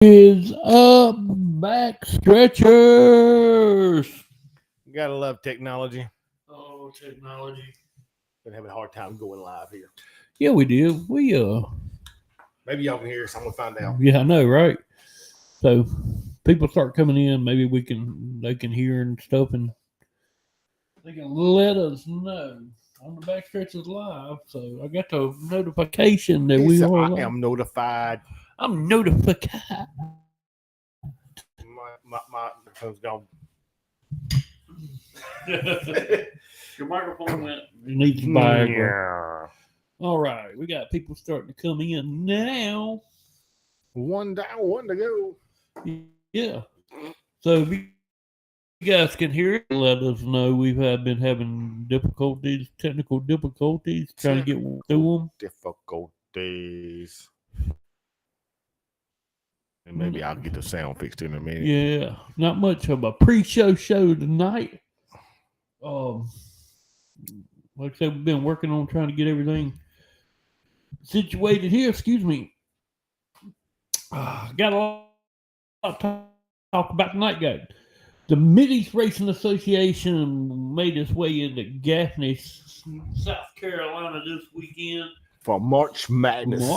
Is up, Backstretchers? You gotta love technology. Oh, technology. Been having a hard time going live here. Yeah, we did. Maybe y'all can hear us. I'm gonna find out. Yeah, I know, right? So people start coming in. Maybe they can hear and stuff, and they can let us know on the Backstretchers live. So I got the notification that we are. I am notified. I'm notified. My phone's gone. Your microphone went. You need some Viagra. All right, we got people starting to come in now. One down, one to go. Yeah. So if you guys can hear it, let us know. We've been having technical difficulties, trying to get through them. Difficulties. And maybe I'll get the sound fixed in a minute. Yeah, not much of a pre-show tonight. Like I said, we've been working on trying to get everything situated here. Excuse me. Got a lot to talk about tonight, guys. The Mid-East Racing Association made its way into Gaffney, South Carolina this weekend. For March Madness.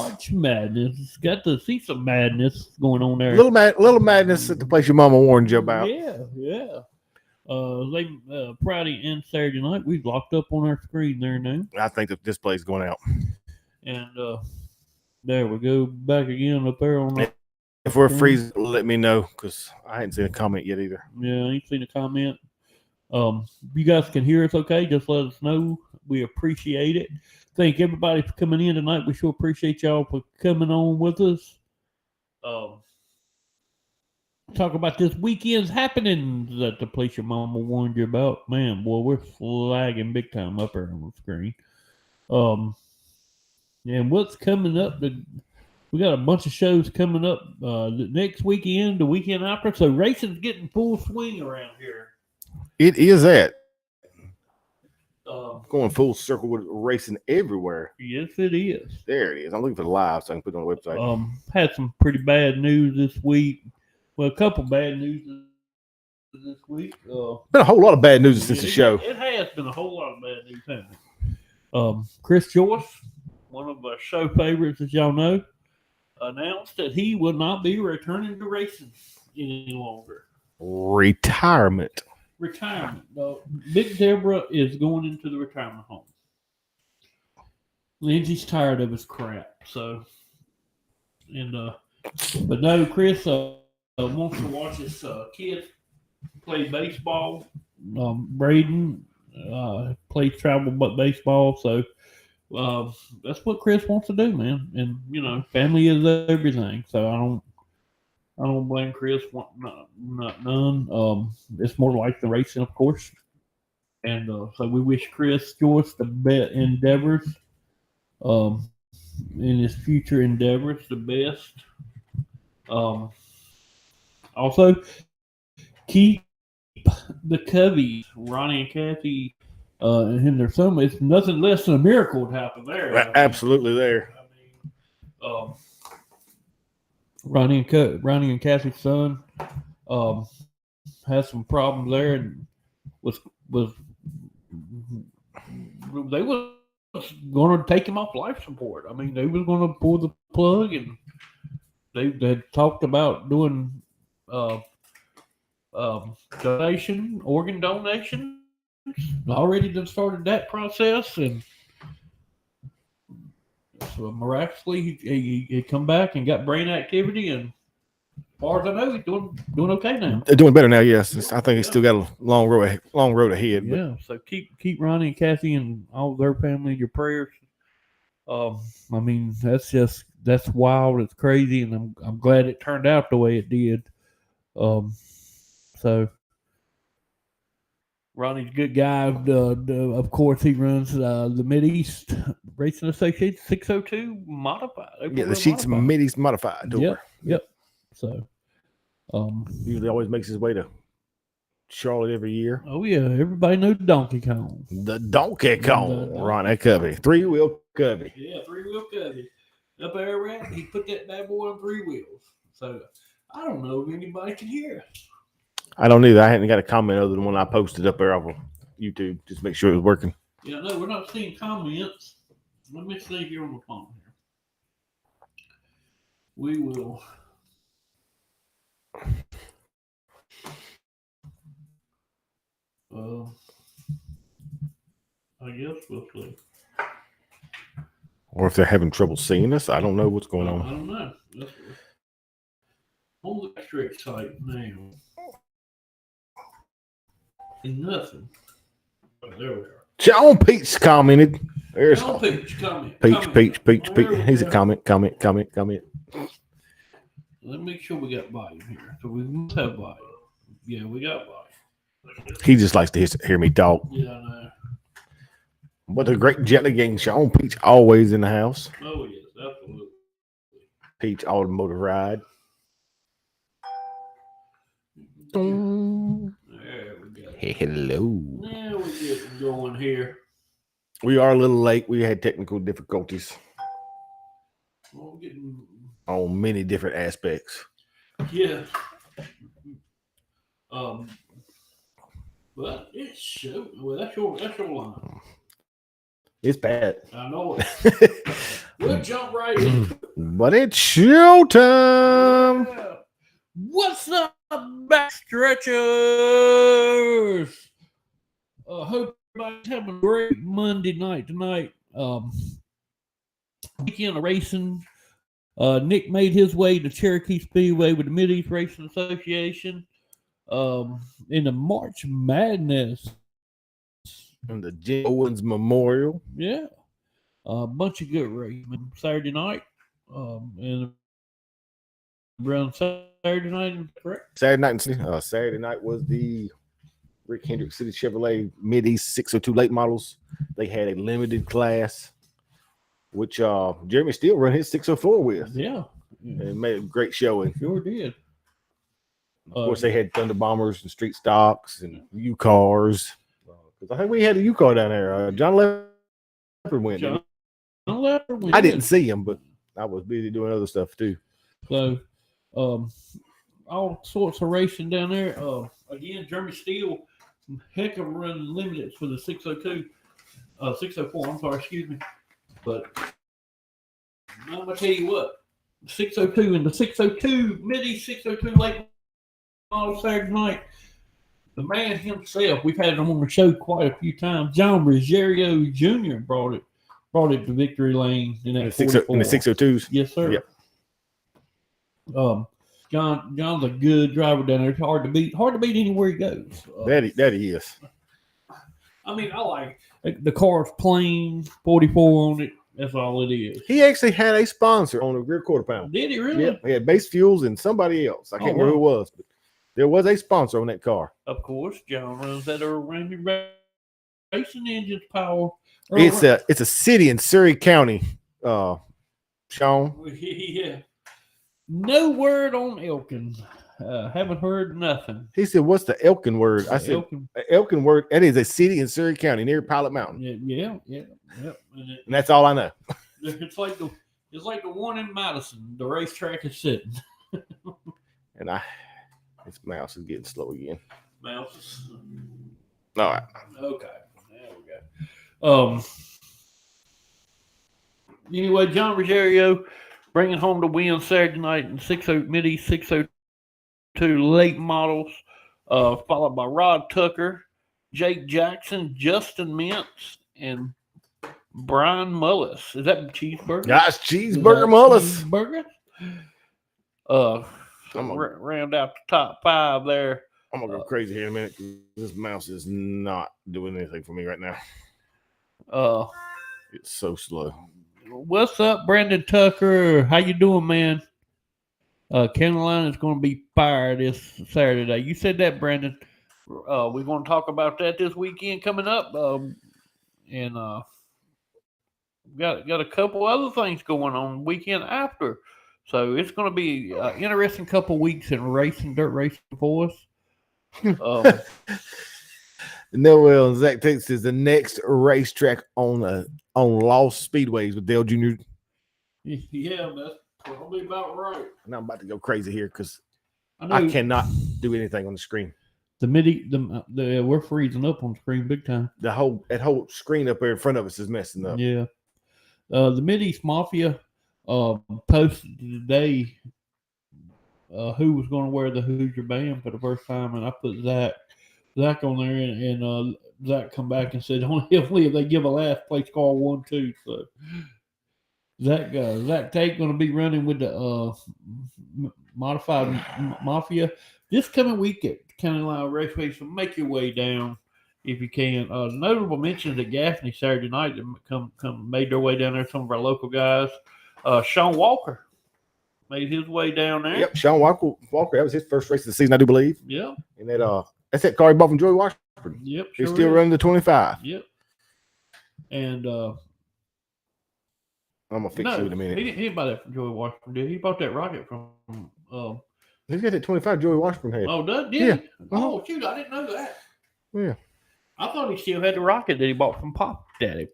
Got to see some madness going on there. Little madness at the place your mama warned you about. Yeah. Friday and Saturday night, we locked up on our screen there now. I think the display's going out. And there we go, back again up there on the If we're freezing, let me know, because I hadn't seen a comment yet either. Yeah, I ain't seen a comment. If you guys can hear us okay, just let us know. We appreciate it. Thank everybody for coming in tonight. We sure appreciate y'all for coming on with us. Talk about this weekend's happenings that the place your mama warned you about. Man, boy, we're flagging big time up there on the screen. And what's coming up? We got a bunch of shows coming up the next weekend, the weekend after. So racing's getting full swing around here. It is that. Going full circle with racing everywhere. Yes, it is. There it is. I'm looking for the live so I can put it on the website. Had some pretty bad news this week. Well, a couple bad news this week. Been a whole lot of bad news since the show. It has been a whole lot of bad news, hasn't it? Chris Joyce, one of our show favorites, as y'all know, announced that he will not be returning to racing any longer. Retirement. Big Deborah is going into the retirement home. Lindsay's tired of his crap. So, but no, Chris wants to watch his kids play baseball. Braden plays travel baseball. So that's what Chris wants to do, man. And family is everything. So I don't blame Chris. None. It's more like the racing, of course. And so we wish Chris Joyce the best endeavors, in his future endeavors, the best. Also, keep the Coveys, Ronnie and Kathy, and their son. It's nothing less than a miracle would happen there. Absolutely there. Ronnie and Kathy's son had some problems there, and they was going to take him off life support. I mean, they was going to pull the plug, and they had talked about doing organ donation. Already done started that process, and so miraculously he come back and got brain activity, and as far as I know, he's doing okay now. They're doing better now, yes. I think he's still got a long road ahead. But. Yeah, so keep Ronnie and Kathy and all their family in your prayers. I mean, that's wild. It's crazy, and I'm glad it turned out the way it did. So Ronnie's a good guy. Of course, he runs the Mid-East Racing Association 602 Modified. Yeah, the Sheets Mid-East Modified. Yep. So, usually always makes his way to Charlotte every year. Oh, yeah. Everybody knows Donkey Kong. The Donkey Kong. Ronnie Covey. 3-wheel Covey. Yeah, 3-wheel Covey. Up there, he put that bad boy on 3 wheels. So, I don't know if anybody can hear us. I don't either. I hadn't got a comment other than one I posted up there on YouTube. Just make sure it was working. Yeah, no, we're not seeing comments. Let me see here on the phone here. We will. I guess we'll see. Or if they're having trouble seeing us, I don't know what's going I on. don't know. That's on the Backstretch site now. And nothing. Oh, there we are. John Peach commented. There's John Peach, comment. Peach. There He's we a go. comment. Let me make sure we got volume here. So we must have volume. Yeah, we got volume. He just likes to hear me talk. Yeah, I know. But the great jelly gang, Sean Peach, always in the house. Oh, yes, absolutely. Peach automotive ride. There we go. Hey, hello. Now we're getting going here. We are a little late. We had technical difficulties Well, we're getting, on many different aspects. yeah. But it's show. Well, that's your line. It's bad. I know it. We'll jump right in. But it's showtime. Yeah. What's up, Backstretchers? Hope everybody's having a great Monday night tonight. Weekend of racing. Nick made his way to Cherokee Speedway with the Mideast Racing Association. In the March Madness. And the Jim Owens Memorial. Yeah. A bunch of good racing. Saturday night. And around Saturday night, correct? Saturday night was the Rick Hendrick City Chevrolet Mideast 602 late models. They had a limited class, which Jeremy Steele run his 604 with. Yeah. And made a great showing. Sure did. Of course, they had Thunder Bombers and Street Stocks and U cars. Because I think we had a U car down there. John Leopard went. John Leopard went. I didn't see him, but I was busy doing other stuff too. So, all sorts of racing down there. Again, Jeremy Steele, heck of a run limited for the 602, 604. I'm sorry, excuse me. But I'm gonna tell you what, 602 and the 602 Mideast 602 late model Saturday night. The man himself, we've had him on the show quite a few times. John Ruggiero Jr. brought it to victory lane in that 44. In the 602s. Yes, sir. Yep. John's a good driver down there. It's hard to beat anywhere he goes. That he is. I mean, I like the car's plain, 44 on it. That's all it is. He actually had a sponsor on the rear quarter pound. Did he really? Yeah, he had Base Fuels and somebody else. I can't remember who it was, but there was a sponsor on that car. Of course, John runs that Ramey racing engines power. It's a city in Surrey County, Sean. Yeah. No word on Elkin. Haven't heard nothing. He said, "What's the Elkin word?" I said, "Elkin word. That is a city in Surrey County near Pilot Mountain." Yeah. And that's all I know. It's like the one in Madison. The racetrack is sitting. And this mouse is getting slow again. Mouse. All right. Okay. There we go. Anyway, John Ruggiero bringing home the win Saturday night in Mideast 602 late models, followed by Rod Tucker, Jake Jackson, Justin Mintz, and Brian Mullis. Is that cheeseburger? Gosh, cheeseburger Mullis. Cheeseburger? Round out the top five there. I'm gonna go crazy here in a minute because this mouse is not doing anything for me right now. It's so slow. What's up, Brandon Tucker? How you doing, man? Carolina's going to be fire this Saturday. You said that, Brandon. We're going to talk about that this weekend coming up, and got a couple other things going on the weekend after. So it's going to be an interesting couple weeks in dirt racing for us. Noel and Zach Tate says the next racetrack on Lost Speedways with Dale Jr. Yeah, that's probably about right. And I'm about to go crazy here because I cannot do anything on the screen. The MIDI, we're freezing up on screen big time. That whole screen up there in front of us is messing up. Yeah. The Mideast Mafia posted today who was going to wear the Hoosier band for the first time, and I put Zach on there, and Zach come back and said only if they give a last place call 1-2. So Zach Tate going to be running with the modified Mafia this coming week at County Line Raceway. So make your way down if you can. Notable mentions at Gaffney Saturday night that made their way down there. Some of our local guys. Sean Walker made his way down there. Yep, Sean Walker. That was his first race of the season, I do believe. Yep. And that's that car he bought from Joey Washburn. Yep. He's still running the 25. Yep. And I'm gonna fix you in a minute. He didn't buy that from Joey Washburn, did he? He bought that rocket from He's got that 25 Joey Washburn had. Oh, did yeah. he? Oh, shoot, I didn't know that. Yeah. I thought he still had the rocket that he bought from Pop Daddy.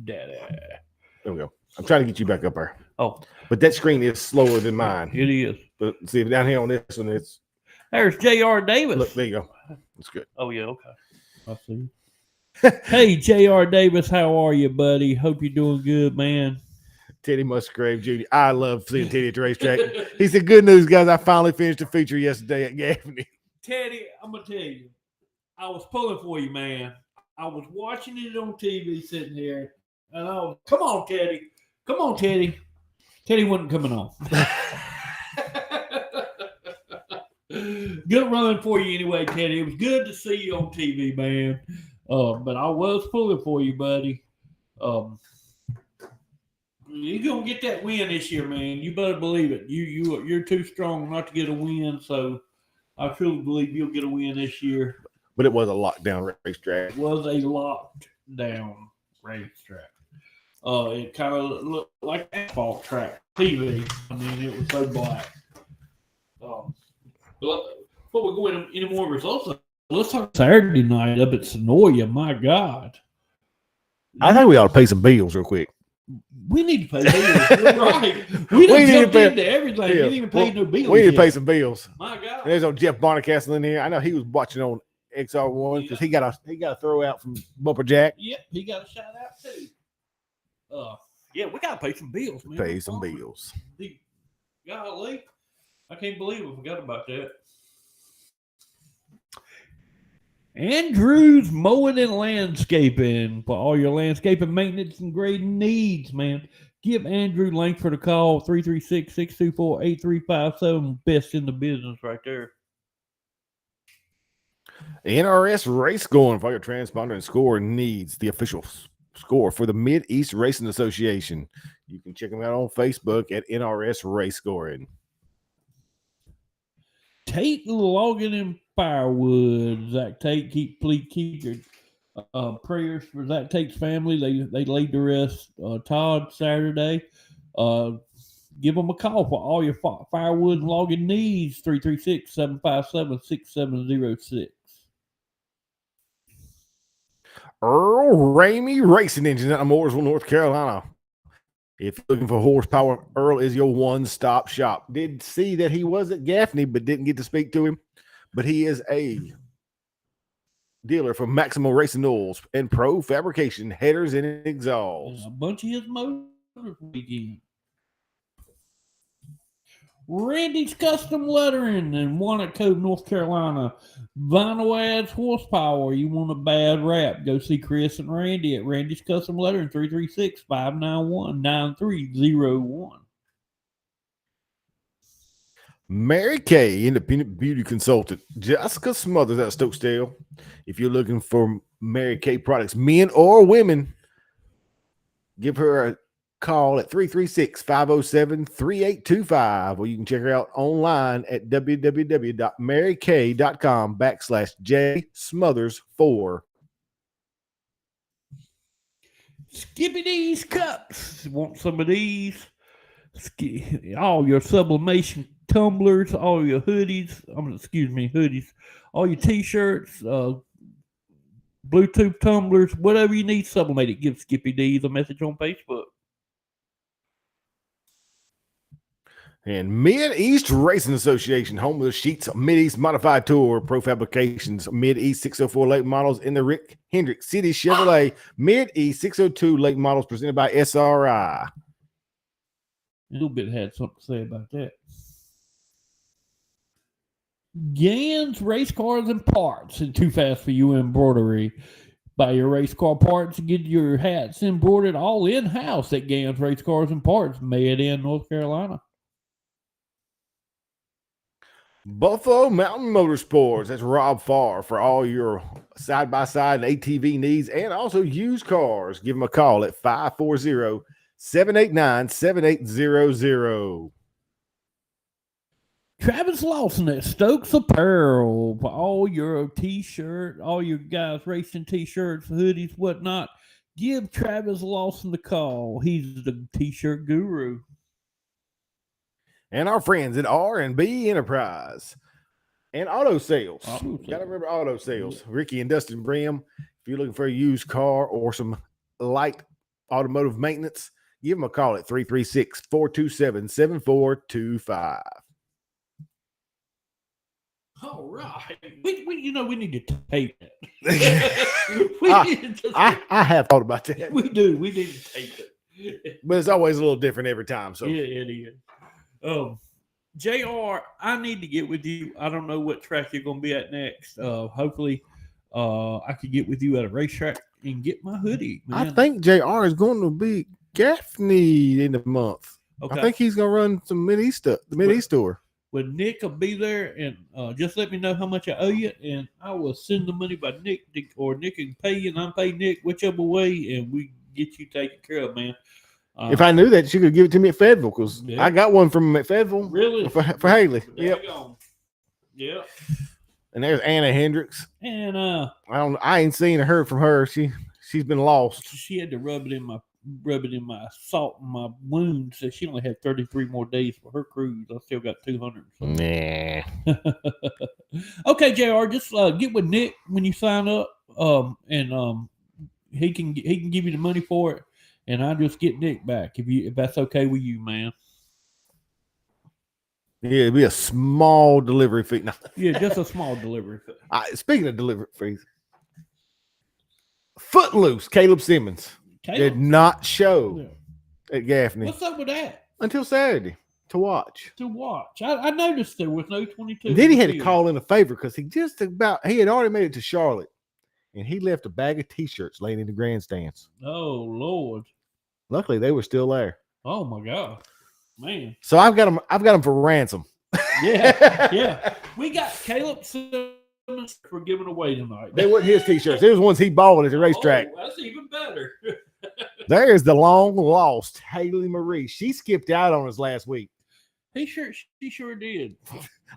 There we go. I'm trying to get you back up there. Oh. But that screen is slower than mine. It is. But see, down here on this one, there's J.R. Davis. Look, there you go. That's good. Oh, yeah, okay. I see. Hey, J.R. Davis, how are you, buddy? Hope you're doing good, man. Teddy Musgrave Jr. I love seeing Teddy at the racetrack. He said, good news, guys. I finally finished the feature yesterday at Gaffney. Teddy, I'm going to tell you, I was pulling for you, man. I was watching it on TV sitting here, and I was, come on, Teddy. Come on, Teddy. Teddy wasn't coming on. Good run for you anyway, Teddy. It was good to see you on TV, man. But I was pulling for you, buddy. You're gonna get that win this year, man. You better believe it. You're too strong not to get a win, so I truly believe you'll get a win this year. But it was a lockdown racetrack. It was a locked down racetrack. It kind of looked like an asphalt track TV. I mean, it was so black. Before we go into any more results, let's talk Saturday night up at Sonoya. My God. I think we ought to pay some bills real quick. We need to pay bills. You're right. We done jumped into everything. Yeah. We didn't even pay no bills. We need to pay some bills. My God. There's no Jeff Bonnicastle in here. I know he was watching on XR1 because he got a throw out from Bumper Jack. Yep, he got a shout out too. Yeah, we gotta pay some bills, man. Pay some bills. Golly, I can't believe we forgot about that. Andrew's Mowing and Landscaping for all your landscaping maintenance and grading needs, man. Give Andrew Langford a call, 336-624-8357. Best in the business right there. NRS Race Scoring for your transponder and score needs. The official score for the Mid-East Racing Association. You can check them out on Facebook at NRS Race Scoring. Tate logging in Firewood. Zach Tate, keep your prayers for Zach Tate's family. They laid to rest Todd Saturday. Give them a call for all your firewood and logging needs. 336-757-6706. Earl Ramey Racing Engine out of Mooresville, North Carolina. If you're looking for horsepower, Earl is your one-stop shop. Did see that he was at Gaffney, but didn't get to speak to him. But he is a dealer for Maximo Racing Oils and Pro Fabrication headers and exhausts. A bunch of his motors weekend. Randy's Custom Lettering in Wanacove, North Carolina. Vinyl adds horsepower. You want a bad rap? Go see Chris and Randy at Randy's Custom Lettering, 336-591-9301. MaryKay, independent beauty consultant. Jessica Smothers at Stokes Apparel. If you're looking for MaryKay products, men or women, give her a call at 336-507-3825, or you can check her out online at www.marykay.com/JSmothers4. Skippy D's cups. Want some of these? All your sublimation tumblers, all your hoodies. Hoodies. All your t-shirts, Bluetooth tumblers, whatever you need sublimated. Give Skippy D's a message on Facebook. And Mid-East Racing Association, home of the Sheets Mid-East Modified Tour, Pro Fabrications, Mid-East 604 late models in the Rick Hendrick City Chevrolet, Mid-East 602 late models presented by SRI. A little bit had something to say about that. Gann's Race Cars and Parts and Too Fast for You Embroidery. Buy your race car parts and get your hats embroidered all in-house at Gann's Race Cars and Parts, made in North Carolina. Buffalo Mountain Motorsports. That's Rob Farr for all your side-by-side and ATV needs and also used cars. Give them a call at 540-789-7800. Travis Lawson at Stokes Apparel for all your t-shirt, all your guys racing t-shirts, hoodies, whatnot. Give Travis Lawson the call. He's the t-shirt guru. And our friends at R&B Enterprise and Auto Sales. Gotta remember Auto Sales. Ricky and Dustin Brim. If you're looking for a used car or some light automotive maintenance, give them a call at 336-427-7425. All right. We need to tape it. I have thought about that. We do. We need to tape it. But it's always a little different every time. So yeah, it is. JR, I need to get with you. I don't know what track you're going to be at next. Hopefully, I could get with you at a racetrack and get my hoodie. Man. I think JR is going to be Gaffney in the month. Okay. I think he's going to run some Mid-East stuff, the Mid-East tour. Well, Nick will be there, and just let me know how much I owe you, and I will send the money by Nick, or Nick can pay you, and I'll pay Nick, whichever way, and we get you taken care of, man. If I knew that, you could give it to me at Fayetteville, because I got one from at Fayetteville. Really? For Haley. Yep. Yeah. And there's Anna Hendricks. And I ain't seen or heard from her. She's been lost. She had to rub it in my salt in my wound. So she only had 33 more days for her cruise. I still got 200. Nah. Okay, JR, just get with Nick when you sign up. And he can give you the money for it. And I'll just get Nick back if that's okay with you, man. Yeah, it'd be a small delivery fee. No. Yeah, just a small delivery fee. Speaking of delivery fees, Footloose, Caleb Simmons did not show at Gaffney. What's up with that? Until Saturday to watch. I noticed there was no 22. Then he had to call in a favor because he had already made it to Charlotte, and he left a bag of T-shirts laying in the grandstands. Oh Lord! Luckily, they were still there. Oh my God, man! So I've got them for ransom. Yeah. We got Caleb Simmons for giving away tonight. They weren't his T-shirts. They was ones he bought at the racetrack. Oh, that's even better. There's the long lost Haley Marie. She skipped out on us last week. She sure did.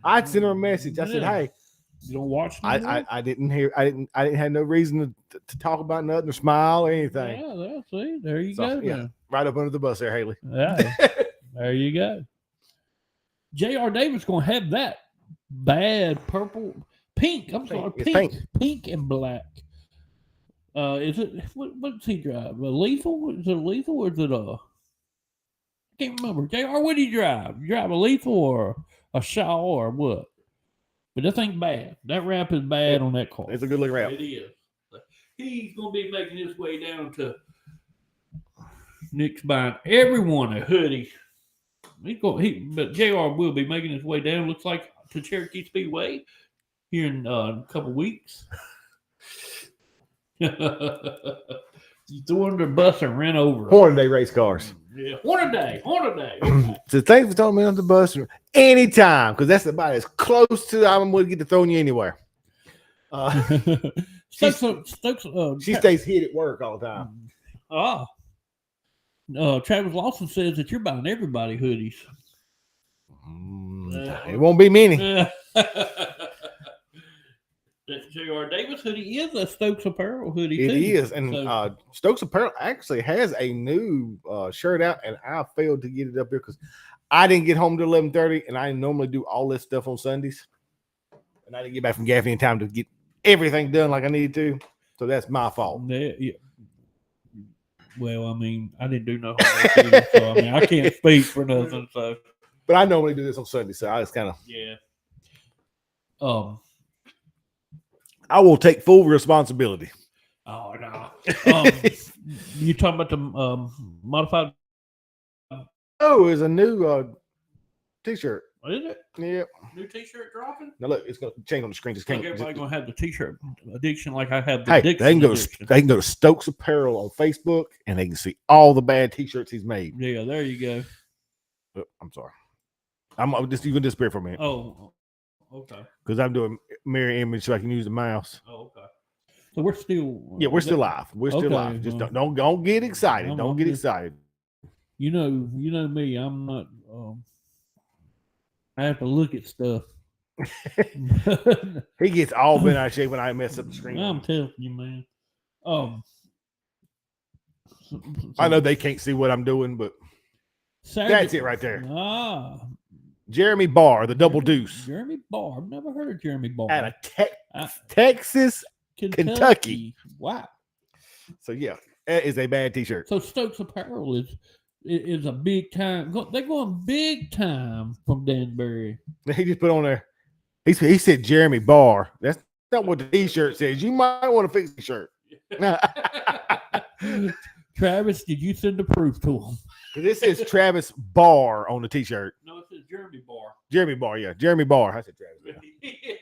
I sent her a message. I said, "Hey, you don't watch?" I didn't have no reason to talk about nothing or smile or anything. Yeah, see, there you go. Yeah, right up under the bus there, Haley. Yeah, there you go. J.R. Davis gonna have that bad pink. I'm sorry, pink and black. Is it what does he drive? A lethal? Is it a lethal or is it I can't remember. JR, what do you drive? You drive a lethal or a Shaw or what? But that thing's bad. That wrap is bad on that car. It's a good looking wrap. It is. He's gonna be making his way down to Nick's buying everyone a hoodie. But JR will be making his way down, looks like, to Cherokee Speedway here in a couple weeks. You threw under the bus and ran over. Hornaday race cars. Yeah, Hornaday. Okay. So thanks for throwing me on the bus anytime, because that's about as close to I'm going to get to throwing you anywhere. She stays hit at work all the time. Travis Lawson says that you're buying everybody hoodies. It won't be many. That J.R. Davis hoodie is a Stokes Apparel hoodie. It is, and Stokes Apparel actually has a new shirt out, and I failed to get it up here because I didn't get home till 11:30, and I normally do all this stuff on Sundays, and I didn't get back from Gaffney in time to get everything done like I needed to. So that's my fault. Yeah. Well, I mean, I didn't do no homework either, so I mean, I can't speak for nothing. So, But I normally do this on Sunday, so I just kind of Yeah. I will take full responsibility. Oh no. You talking about the modified? Oh, it's a new T-shirt. Is it? Yeah. New T-shirt dropping? Now look, it's gonna change on the screen. Just Like can't. everybody gonna have the T-shirt addiction, like I have the Hey, addiction. they can go. addiction. They can go to Stokes Apparel on Facebook, and they can see all the bad T-shirts he's made. Yeah, there you go. Oh, I'm sorry. I'm just you can disappear for a minute. Oh, okay. Because I'm doing mirror image so I can use the mouse. Oh, okay. So we're still. Yeah, we're still live. We're still Okay, live. Just well, don't get excited. I'm Don't get just- excited. You know me. I'm not. I have to look at stuff. He gets all bent out of shape when I mess up the screen. I'm telling you, man. I know they can't see what I'm doing, but Saturday, that's it right there. Jeremy Barr, the double deuce. Jeremy Barr. I've never heard of Jeremy Barr. Out of Texas, Kentucky. Wow. So yeah, that is a bad T-shirt. So Stokes Apparel is a big time. They're going big time from Danbury. He just put on there. He said Jeremy Barr. That's not what the T-shirt says. You might want to fix the shirt. Travis, did you send the proof to him? This says Travis Barr on the T-shirt. No, it says Jeremy Barr. Jeremy Barr, yeah, Jeremy Barr. I said Travis. Yeah.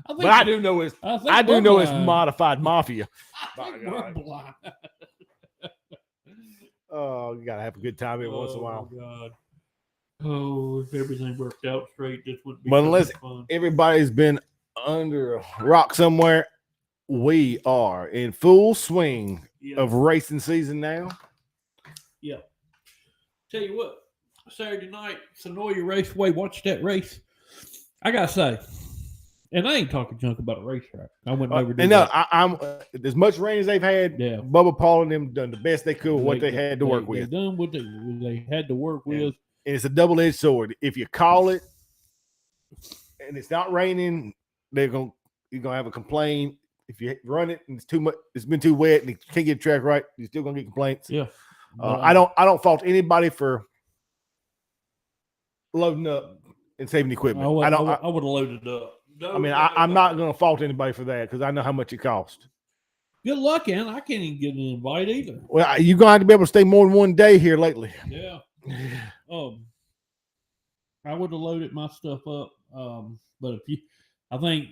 But I do know it's modified mafia. I think we're blind. Oh, you gotta have a good time every once in a while. Oh, God. Oh, if everything worked out straight, this would be But unless fun. everybody's been under a rock somewhere, we are in full swing of racing season now. Yeah. Tell you what, Saturday night, Sonoya Raceway, watch that race. I gotta say, and I ain't talking junk about a racetrack. I wouldn't ever do that. I'm as much rain as they've had. Yeah. Bubba Paul and them done the best they could with what they had to work with. They done what they had to work with. And it's a double-edged sword. If you call it and it's not raining, you're gonna have a complaint. If you run it and it's too much, it's been too wet and you can't get the track right, you're still gonna get complaints. Yeah. I don't fault anybody for loading up and saving equipment. I would have loaded up. I mean, I'm not gonna fault anybody for that because I know how much it costs. Good luck, and I can't even get an invite either. Well, you're gonna have to be able to stay more than one day here lately. Yeah. I would have loaded my stuff up. But I think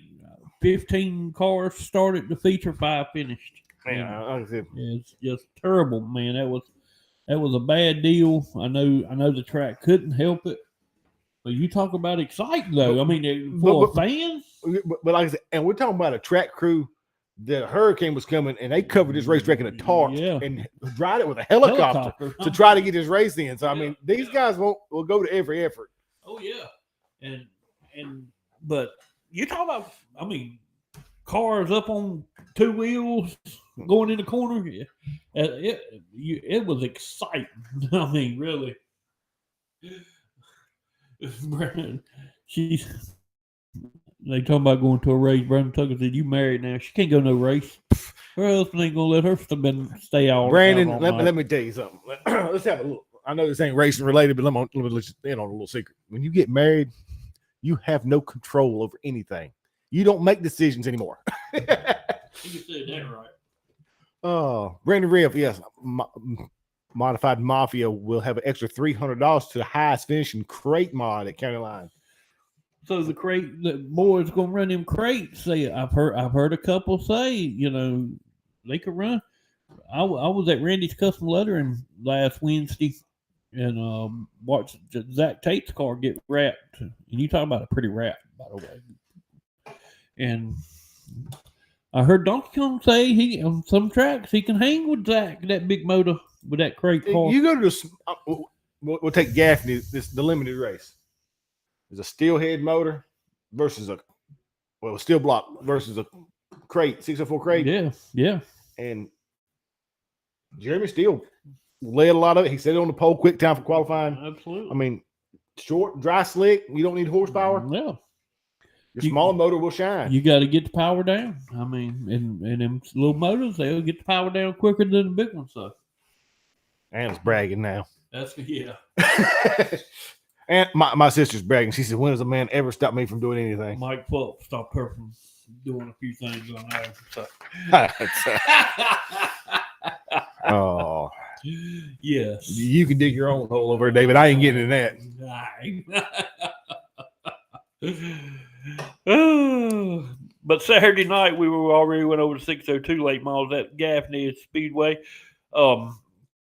15 cars started the feature, 5 finished. Yeah, It's just terrible, man. That was a bad deal. I know the track couldn't help it. But you talk about exciting though. I mean, for fans. But like I said, and we're talking about a track crew. The hurricane was coming, and they covered this racetrack in a tarp and dried it with a helicopter to try to get this race in. So I mean, these guys will go to every effort. Oh yeah, but you talk about, I mean, cars up on 2 wheels going in the corner. It was exciting. I mean, really. They talking about going to a race. Brandon Tucker said, "You married now? She can't go no race. Her husband ain't gonna let her stay out." Brandon, let me tell you something. Let's have a look. I know this ain't racing related, but let me let you in on a little secret. When you get married, you have no control over anything. You don't make decisions anymore. You said that right. Oh, Brandon Riff, yes. Modified Mafia will have an extra $300 to the highest finishing crate mod at County Line. So the boys gonna run them crates. Say, I've heard a couple say, they could run. I was at Randy's Custom Lettering last Wednesday and watched Zach Tate's car get wrapped. And you talk about a pretty wrap, by the way. And I heard Donkey Kong say he on some tracks he can hang with Zach, that big motor with that crate car. You go to this. We'll take Gaffney. The limited race. There's a steel head motor versus a steel block versus a crate, 604 crate. Yeah. And Jeremy Steele led a lot of it. He said it on the pole, quick time for qualifying. Absolutely. I mean, short, dry, slick. You don't need horsepower. Yeah. Your smaller motor will shine. You got to get the power down. I mean, and them little motors, they'll get the power down quicker than the big ones. So. And it's bragging now. That's yeah. And my sister's bragging. She said, "When does a man ever stop me from doing anything?" Mike Phelps stopped her from doing a few things on there. So. Oh, yes. You can dig your own hole over, David. I ain't getting in that. But Saturday night we were already went over to 602 late models at Gaffney Speedway,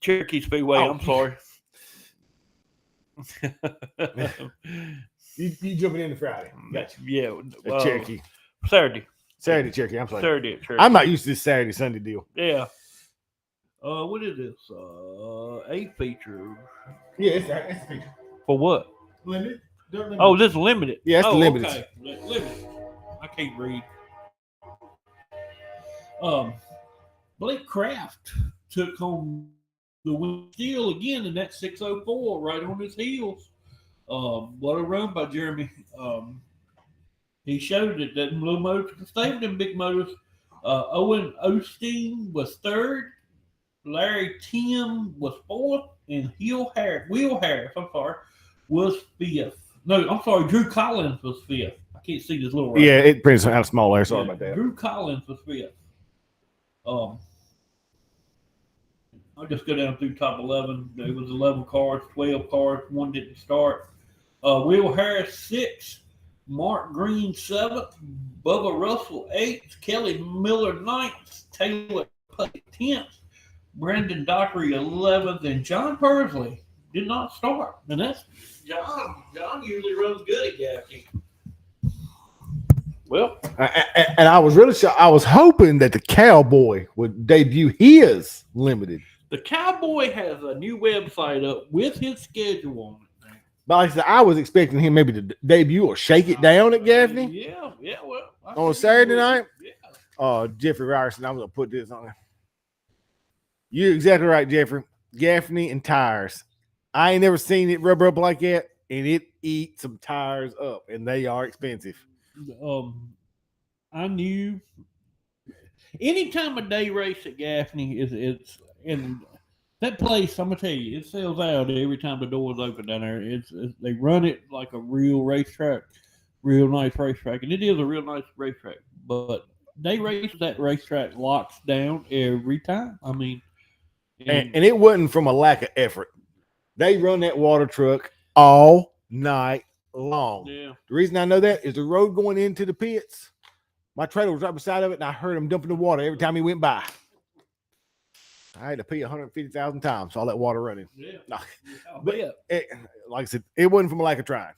Cherokee Speedway. I'm sorry. you jumping into Friday? Gotcha. Yeah, Cherokee. Saturday, Cherokee. I'm sorry. Saturday at Cherokee. I'm not used to this Saturday Sunday deal. Yeah. What is this? 8 feature. Yeah, it's a feature. For what? Limited. Oh, this is limited. Yeah, it's the limited. Okay. Limited. I can't read. Blake Craft took home the win steal again in that 604 right on his heels. What a run by Jeremy. He showed it that little motors can stay with them big motors. Owen Osteen was third. Larry Tim was fourth. And Will Harris, was fifth. No, I'm sorry, Drew Collins was fifth. I can't see this little right. Yeah, it prints out small there. Sorry about that. Drew Collins was fifth. I'll just go down through top 11. There was 11 cars, 12 cars. One didn't start. Will Harris, 6th. Mark Green, 7th. Bubba Russell, 8th. Kelly Miller, 9th. Taylor Puckett, 10th. Brandon Dockery, 11th. And John Pursley did not start. And that's John. John usually runs good at Gaffney. Well, and I was really sure. I was hoping that the Cowboy would debut his limited. The Cowboy has a new website up with his schedule on it. But like I said, I was expecting him maybe to debut or shake it down at Gaffney. Yeah. Well, on Saturday night. Yeah. Jeffrey Ryerson, I'm gonna put this on. You're exactly right, Jeffrey. Gaffney and tires. I ain't never seen it rubber up like that, and it eats some tires up, and they are expensive. I knew anytime a day race at Gaffney it's and that place, I'm gonna tell you, it sells out every time the doors open down there. They run it like a real racetrack, real nice racetrack, and it is a real nice racetrack. But day race, that racetrack locks down every time. I mean, and it wasn't from a lack of effort. They run that water truck all night long. Yeah. The reason I know that is the road going into the pits. My trailer was right beside of it, and I heard him dumping the water every time he went by. I had to pee 150,000 times, all that water running. Yeah. No. But like I said, it wasn't from a lack of trying.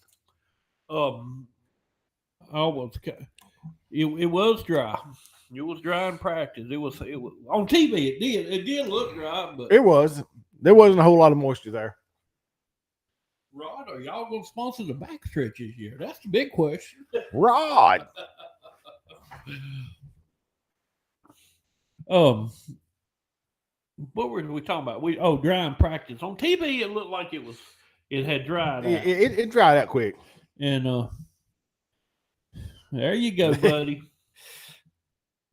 It was dry. It was dry in practice. It was on TV. It did look dry, but there wasn't a whole lot of moisture there. Rod, are y'all going to sponsor the Backstretch this year? That's the big question. Rod. What were we talking about? Dry in practice. On TV, it looked like it had dried out. It dried out quick. And there you go, buddy.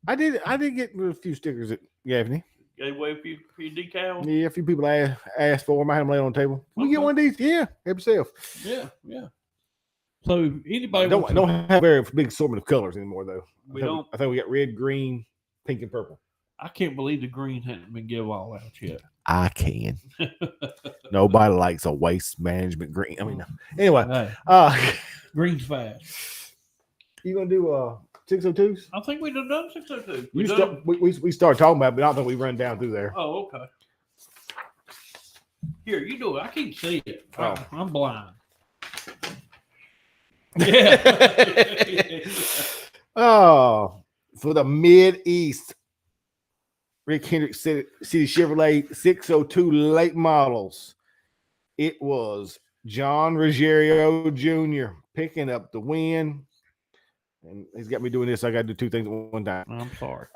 I did get a few stickers at Gaffney. Gave away a few decals. Yeah, a few people asked for them. I had them laid on the table. Can we get one of these? Yeah, help yourself. Yeah. So anybody don't have a very big assortment of colors anymore, though. I think we got red, green, pink, and purple. I can't believe the green hadn't been given all out yet. I can. Nobody likes a waste management green. I mean, anyway. Hey, green's fast. You gonna do 602s? I think we've done 602. We started talking about it, but I don't think we run down through there. Oh, okay. Here, you do it. I can't see it. Oh. I'm blind. Yeah. For the Mid-East, Rick Hendricks City Chevrolet 602 late models. It was John Ruggiero Jr. picking up the win. And he's got me doing this. I got to do two things at one time. I'm sorry.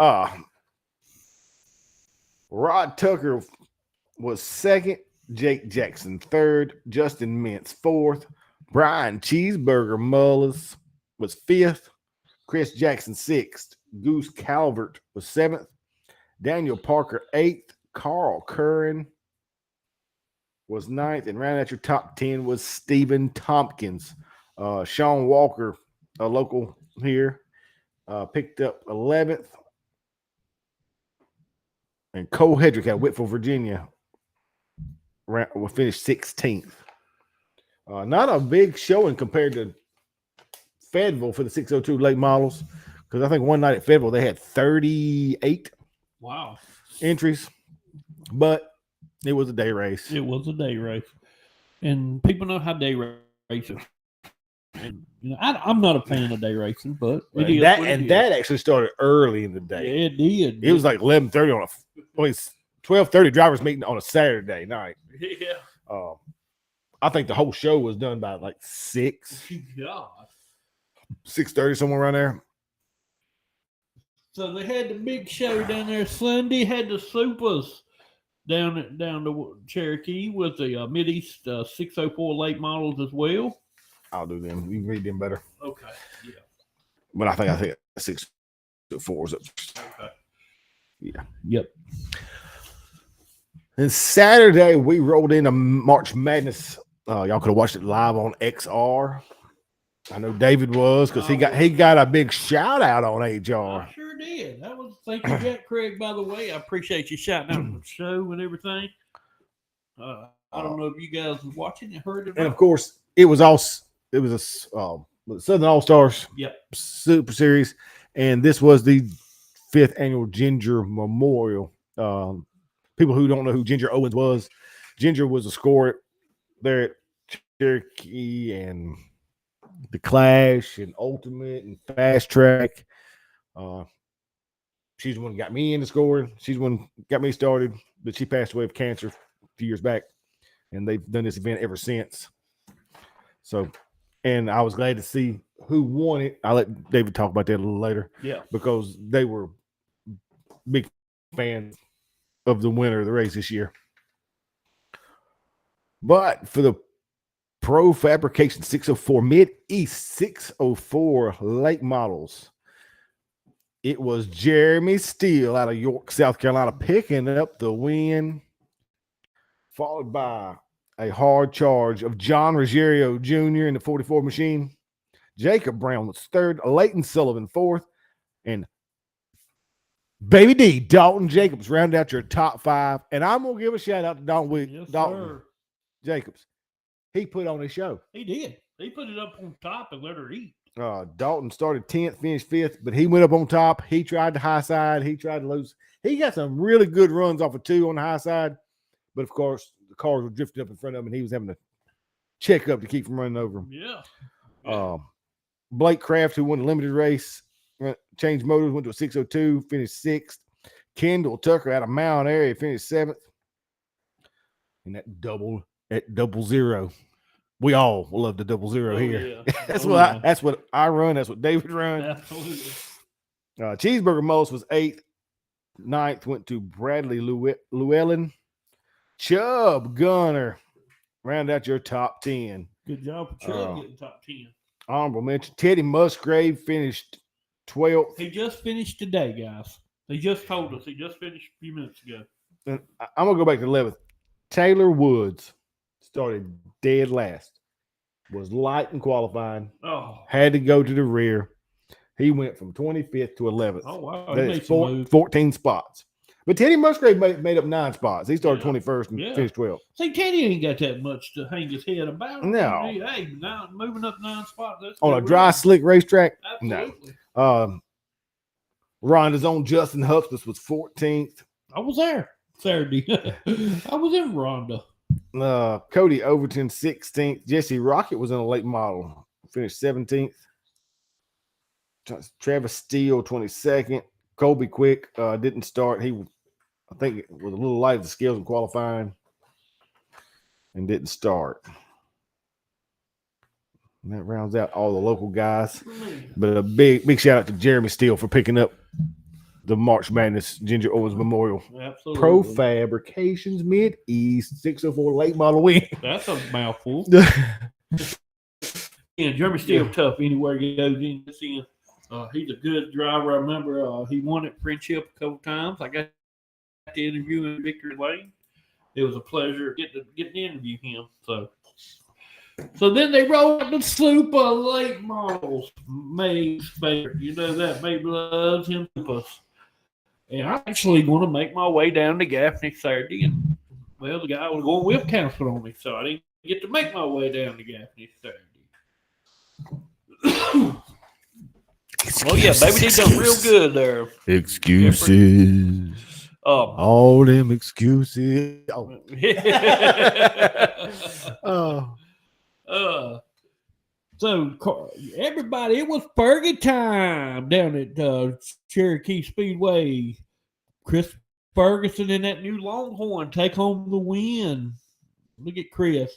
Rod Tucker was second. Jake Jackson third. Justin Mintz fourth. Brian Cheeseburger Mullis was fifth. Chris Jackson sixth. Goose Calvert was seventh. Daniel Parker eighth. Carl Curran was 9th, and round out your top 10 was Stephen Tompkins. Sean Walker, a local here, picked up 11th. And Cole Hedrick at Whitfield, Virginia, will finish 16th. Not a big showing compared to Fayetteville for the 602 late models, because I think one night at Fayetteville they had 38 entries, but it was a day race. It was a day race, and people know how day racing. And, I'm not a fan of day racing, but that actually started early in the day. Yeah, it did. It was like 11:30 on a 12:30 drivers meeting on a Saturday night. Yeah. I think the whole show was done by like 6:30, somewhere around there. So they had the big show down there Sunday. Had the Supers down to Cherokee with the Mideast 604 late models as well. I'll do them. You can read them better. Okay. Yeah. But I think 604 is up. Okay. Yeah. Yep. And Saturday we rolled into March Madness. Y'all could have watched it live on XR. I know David was, because he got a big shout out on HR. I sure did. That was thank you, Jack Craig. By the way, I appreciate you shouting out the show and everything. I don't know if you guys was watching and heard it. And of course, it was a Southern All Stars Super Series, and this was the 5th annual Ginger Memorial. People who don't know who Ginger Owens was, Ginger was a scorer there at Cherokee and the Clash and Ultimate and Fast Track. She's the one who got me into scoring. She's the one who got me started, but she passed away of cancer a few years back, and they've done this event ever since. So, and I was glad to see who won it. I'll let David talk about that a little later. Yeah. Because they were big fans of the winner of the race this year. But for the Pro Fabrication 604 Mid-East 604 late models, it was Jeremy Steele out of York, South Carolina, picking up the win, followed by a hard charge of John Ruggiero Jr. in the 44 machine. Jacob Brown was 3rd, Leighton Sullivan 4th, and Baby D, Dalton Jacobs, round out your top 5. And I'm going to give a shout out to Dalton Jacobs. He put on his show. He did. He put it up on top and let her eat. Dalton started 10th, finished 5th, but he went up on top. He tried the high side. He tried to lose. He got some really good runs off of 2 on the high side. But, of course, the cars were drifting up in front of him, and he was having to check up to keep from running over him. Yeah. Blake Kraft, who won the limited race, changed motors, went to a 602, finished 6th. Kendall Tucker out of Mount Airy finished 7th. And that double 0. We all love the 0 here. Yeah. That's what I run. That's what David runs. Absolutely. Cheeseburger Mullis was 8th. 9th went to Bradley Llewellyn. Chubb Gunner, round out your top 10. Good job for Chubb getting top 10. Honorable mention, Teddy Musgrave finished 12th. He just finished today, guys. They just told us. He just finished a few minutes ago. And I'm going to go back to 11th. Taylor Woods started dead last. Was light in qualifying. Had to go to the rear. He went from 25th to 11th. Oh, wow. That is 14 spots. But Teddy Musgrave made up 9 spots. He started 21st and finished 12th. See, Teddy ain't got that much to hang his head about. No. Hey, now moving up 9 spots. On a dry, slick racetrack? Absolutely. No. Rhonda's own Justin Hubstus was 14th. I was there Saturday. I was in Rhonda. Cody Overton 16th. Jesse Rocket was in a late model. Finished 17th. Travis Steele 22nd. Colby Quick didn't start. I think it was a little light of the scales in qualifying and didn't start. And that rounds out all the local guys. But a big shout out to Jeremy Steele for picking up the March Madness Ginger Owens Memorial. Absolutely. Pro Fabrications Mid-East 604 late model win. That's a mouthful. Jeremy Steele tough anywhere he goes in. He's a good driver. I remember he won at Friendship a couple times. I got to interview him in Victory Lane. it was a pleasure getting to interview him. So then they rolled out the sloop of late models. May's favorite. You know that. May loves him. And I'm actually going to make my way down to Gaffney Saturday. And, well, the guy was going whip counsel on me, so I didn't get to make my way down to Gaffney Saturday. Oh, yeah, baby, they done real good there. Excuses. All them excuses. So everybody, it was Fergie time down at Cherokee Speedway. Chris Ferguson and that new Longhorn take home the win. Look at Chris.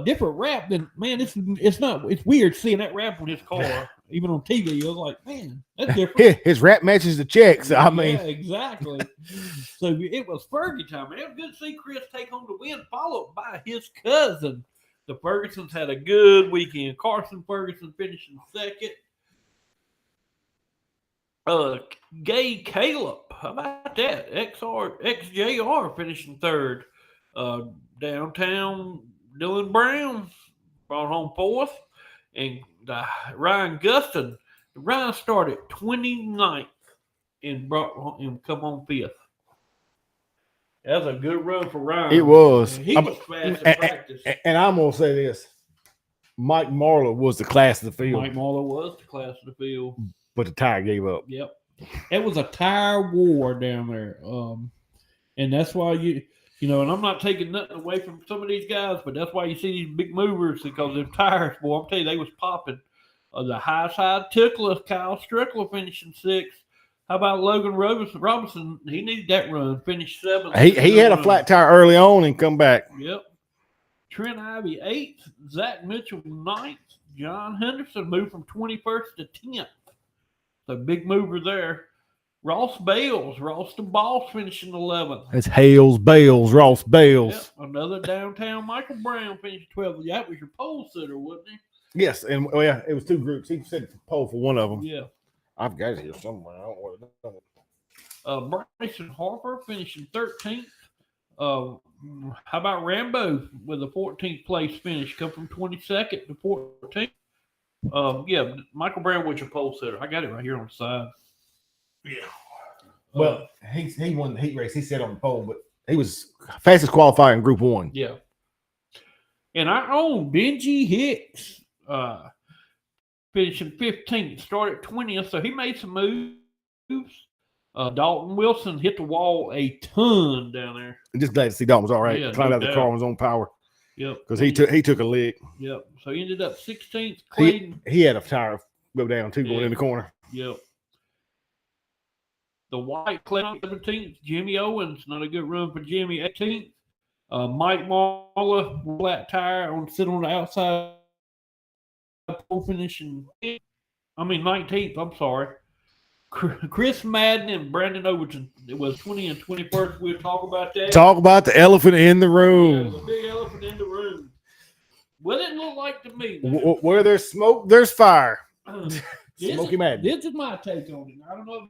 Different wrap than, man, it's weird seeing that wrap on his car, even on TV. I was like, man, that's different. His wrap matches the checks. I mean, yeah, exactly. So it was Fergie time. It was good to see Chris take home the win, followed by his cousin. The Fergusons had a good weekend. Carson Ferguson finishing second. Gay Caleb, how about that? XJR finishing third. Downtown Dylan Brown brought home fourth. And Ryan Guston. Ryan started 29th and come home fifth. That was a good run for Ryan. It was. He was fast in practice. And I'm going to say this. Mike Marler was the class of the field. Mike Marler was the class of the field. But the tire gave up. Yep. It was a tire war down there. And that's why you know, and I'm not taking nothing away from some of these guys, but that's why you see these big movers, because their tires, boy, I'm telling you, they was popping. The high side tickler, Kyle Strickler finishing sixth. How about Logan Robinson? He needed that run. Finished seventh. He had a flat tire early on and come back. Yep. Trent Ivy eighth. Zach Mitchell ninth. John Henderson moved from 21st to 10th. So big mover there. Ross the Boss finishing 11th. That's Hales Bales, Ross Bales. Yep. Another downtown Michael Brown finished 12th. That was your pole sitter, wasn't he? Yes, and it was two groups. He said pole for one of them. Yeah. I've got it here somewhere. I don't want to. Bryson Harper finishing 13th. How about Rambo with a 14th place finish? Come from 22nd to 14th. Yeah, Michael Brown was your pole sitter. I got it right here on the side. Yeah. Well, he won the heat race. He sat on the pole, but he was fastest qualifier in Group 1. Yeah. And our own Benji Hicks finishing 15th, started 20th, so he made some moves. Dalton Wilson hit the wall a ton down there. I'm just glad to see Dalton was all right. Yeah, Climbed out the car on his own power. Yep. Because he took a lick. Yep. So he ended up 16th. Clayton. He had a tire go down too, going in the corner. Yep. The White Clayton 17th. Jimmy Owens, not a good run for Jimmy. 18th. Mike Marler, flat tire, sitting on the outside, finishing. 19th. I'm sorry. Chris Madden and Brandon Overton. It was 20 and 21st. We'll talk about that. Talk about the elephant in the room. Yeah, the big elephant in the room. What it looked like to me. Where there's smoke, there's fire. Smoky Madden. This is my take on it. I don't know.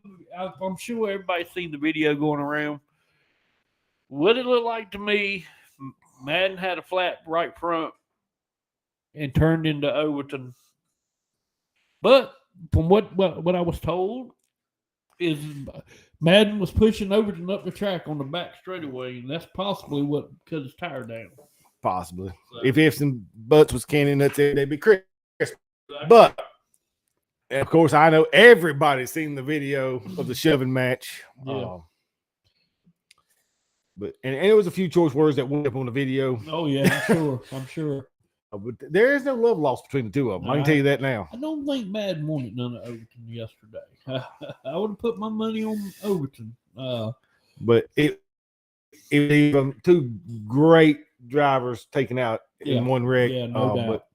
I'm sure everybody's seen the video going around. What it looked like to me, Madden had a flat right front and turned into Overton. But from what I was told, is Madden was pushing Overton up the track on the back straightaway, and that's possibly what cut his tire down. Possibly. So, if some butts was candy nuts, they'd be crisp. But of course, I know everybody's seen the video of the shoving match. Yeah. But it was a few choice words that went up on the video. Oh yeah, I'm sure. But there is no love lost between the two of them. I can tell you that now. I don't think Madden wanted none of Overton yesterday. I would have put my money on Overton. But it was two great drivers taken out in one wreck. Yeah, no doubt. But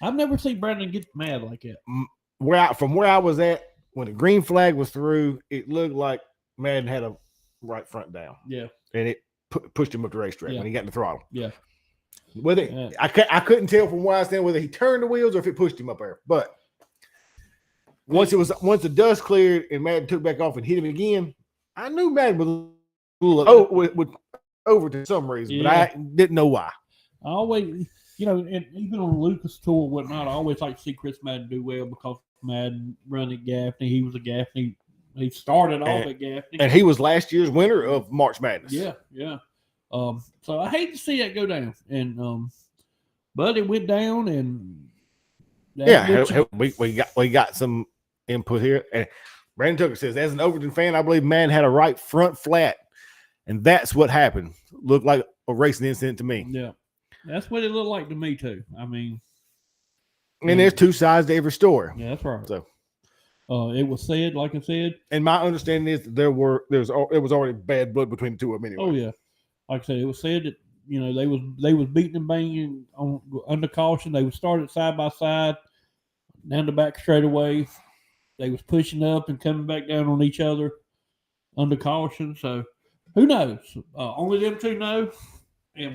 I've never seen Brandon get mad like that. From where I was at, when the green flag was through, it looked like Madden had a right front down. Yeah. And it pushed him up the racetrack when he got in the throttle. Yeah. I couldn't tell from where I stand whether he turned the wheels or if it pushed him up there. But once the dust cleared and Madden took back off and hit him again, I knew Madden would Overton some reason, but Yeah. I didn't know why. I always, and even on the Lucas tour and whatnot, I always like to see Chris Madden do well because Madden run at Gaffney. He was a Gaffney. He started off at Gaffney. And he was last year's winner of March Madness. Yeah. So I hate to see that go down. And but it went down, and we got some input here. And Brandon Tucker says, as an Overton fan, I believe Madden had a right front flat, and that's what happened. Looked like a racing incident to me. Yeah. That's what it looked like to me too. I mean, and there's two sides to every story. Yeah, that's right. So, it was said, like I said, and my understanding is there was already bad blood between the two of them anyway. Oh yeah, like I said, it was said that they was beating and banging on under caution. They would start it side by side down the back straightaway. They was pushing up and coming back down on each other under caution. So who knows? Only them two know.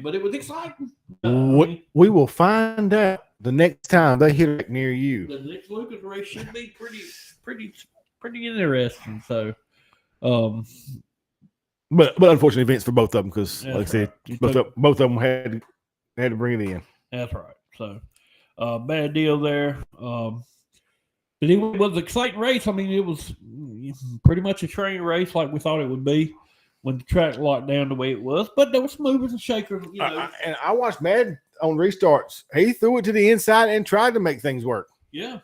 But it was exciting. We will find out the next time they hit it near you. The next Lucas race should be pretty interesting. So, but unfortunate events for both of them because, like I said, right. both of them had to bring it in. That's right. So, bad deal there. But it was an exciting race. I mean, it was pretty much a train race like we thought it would be when the track locked down the way it was, but there were movers and shakers. And I watched Madden on restarts. He threw it to the inside and tried to make things work. Yeah.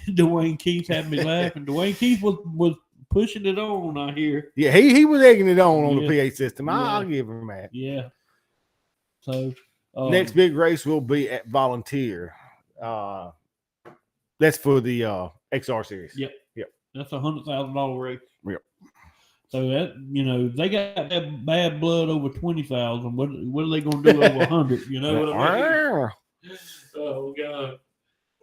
Dwayne Keith had me laughing. Dwayne Keith was pushing it on, I hear. Yeah, he was egging it on the PA system. I'll give him that. Yeah. So next big race will be at Volunteer. That's for the XR series. Yep. That's $100,000 race. Yep. So that they got that bad blood over 20,000. What are they going to do over 100? You know what I mean? Oh God!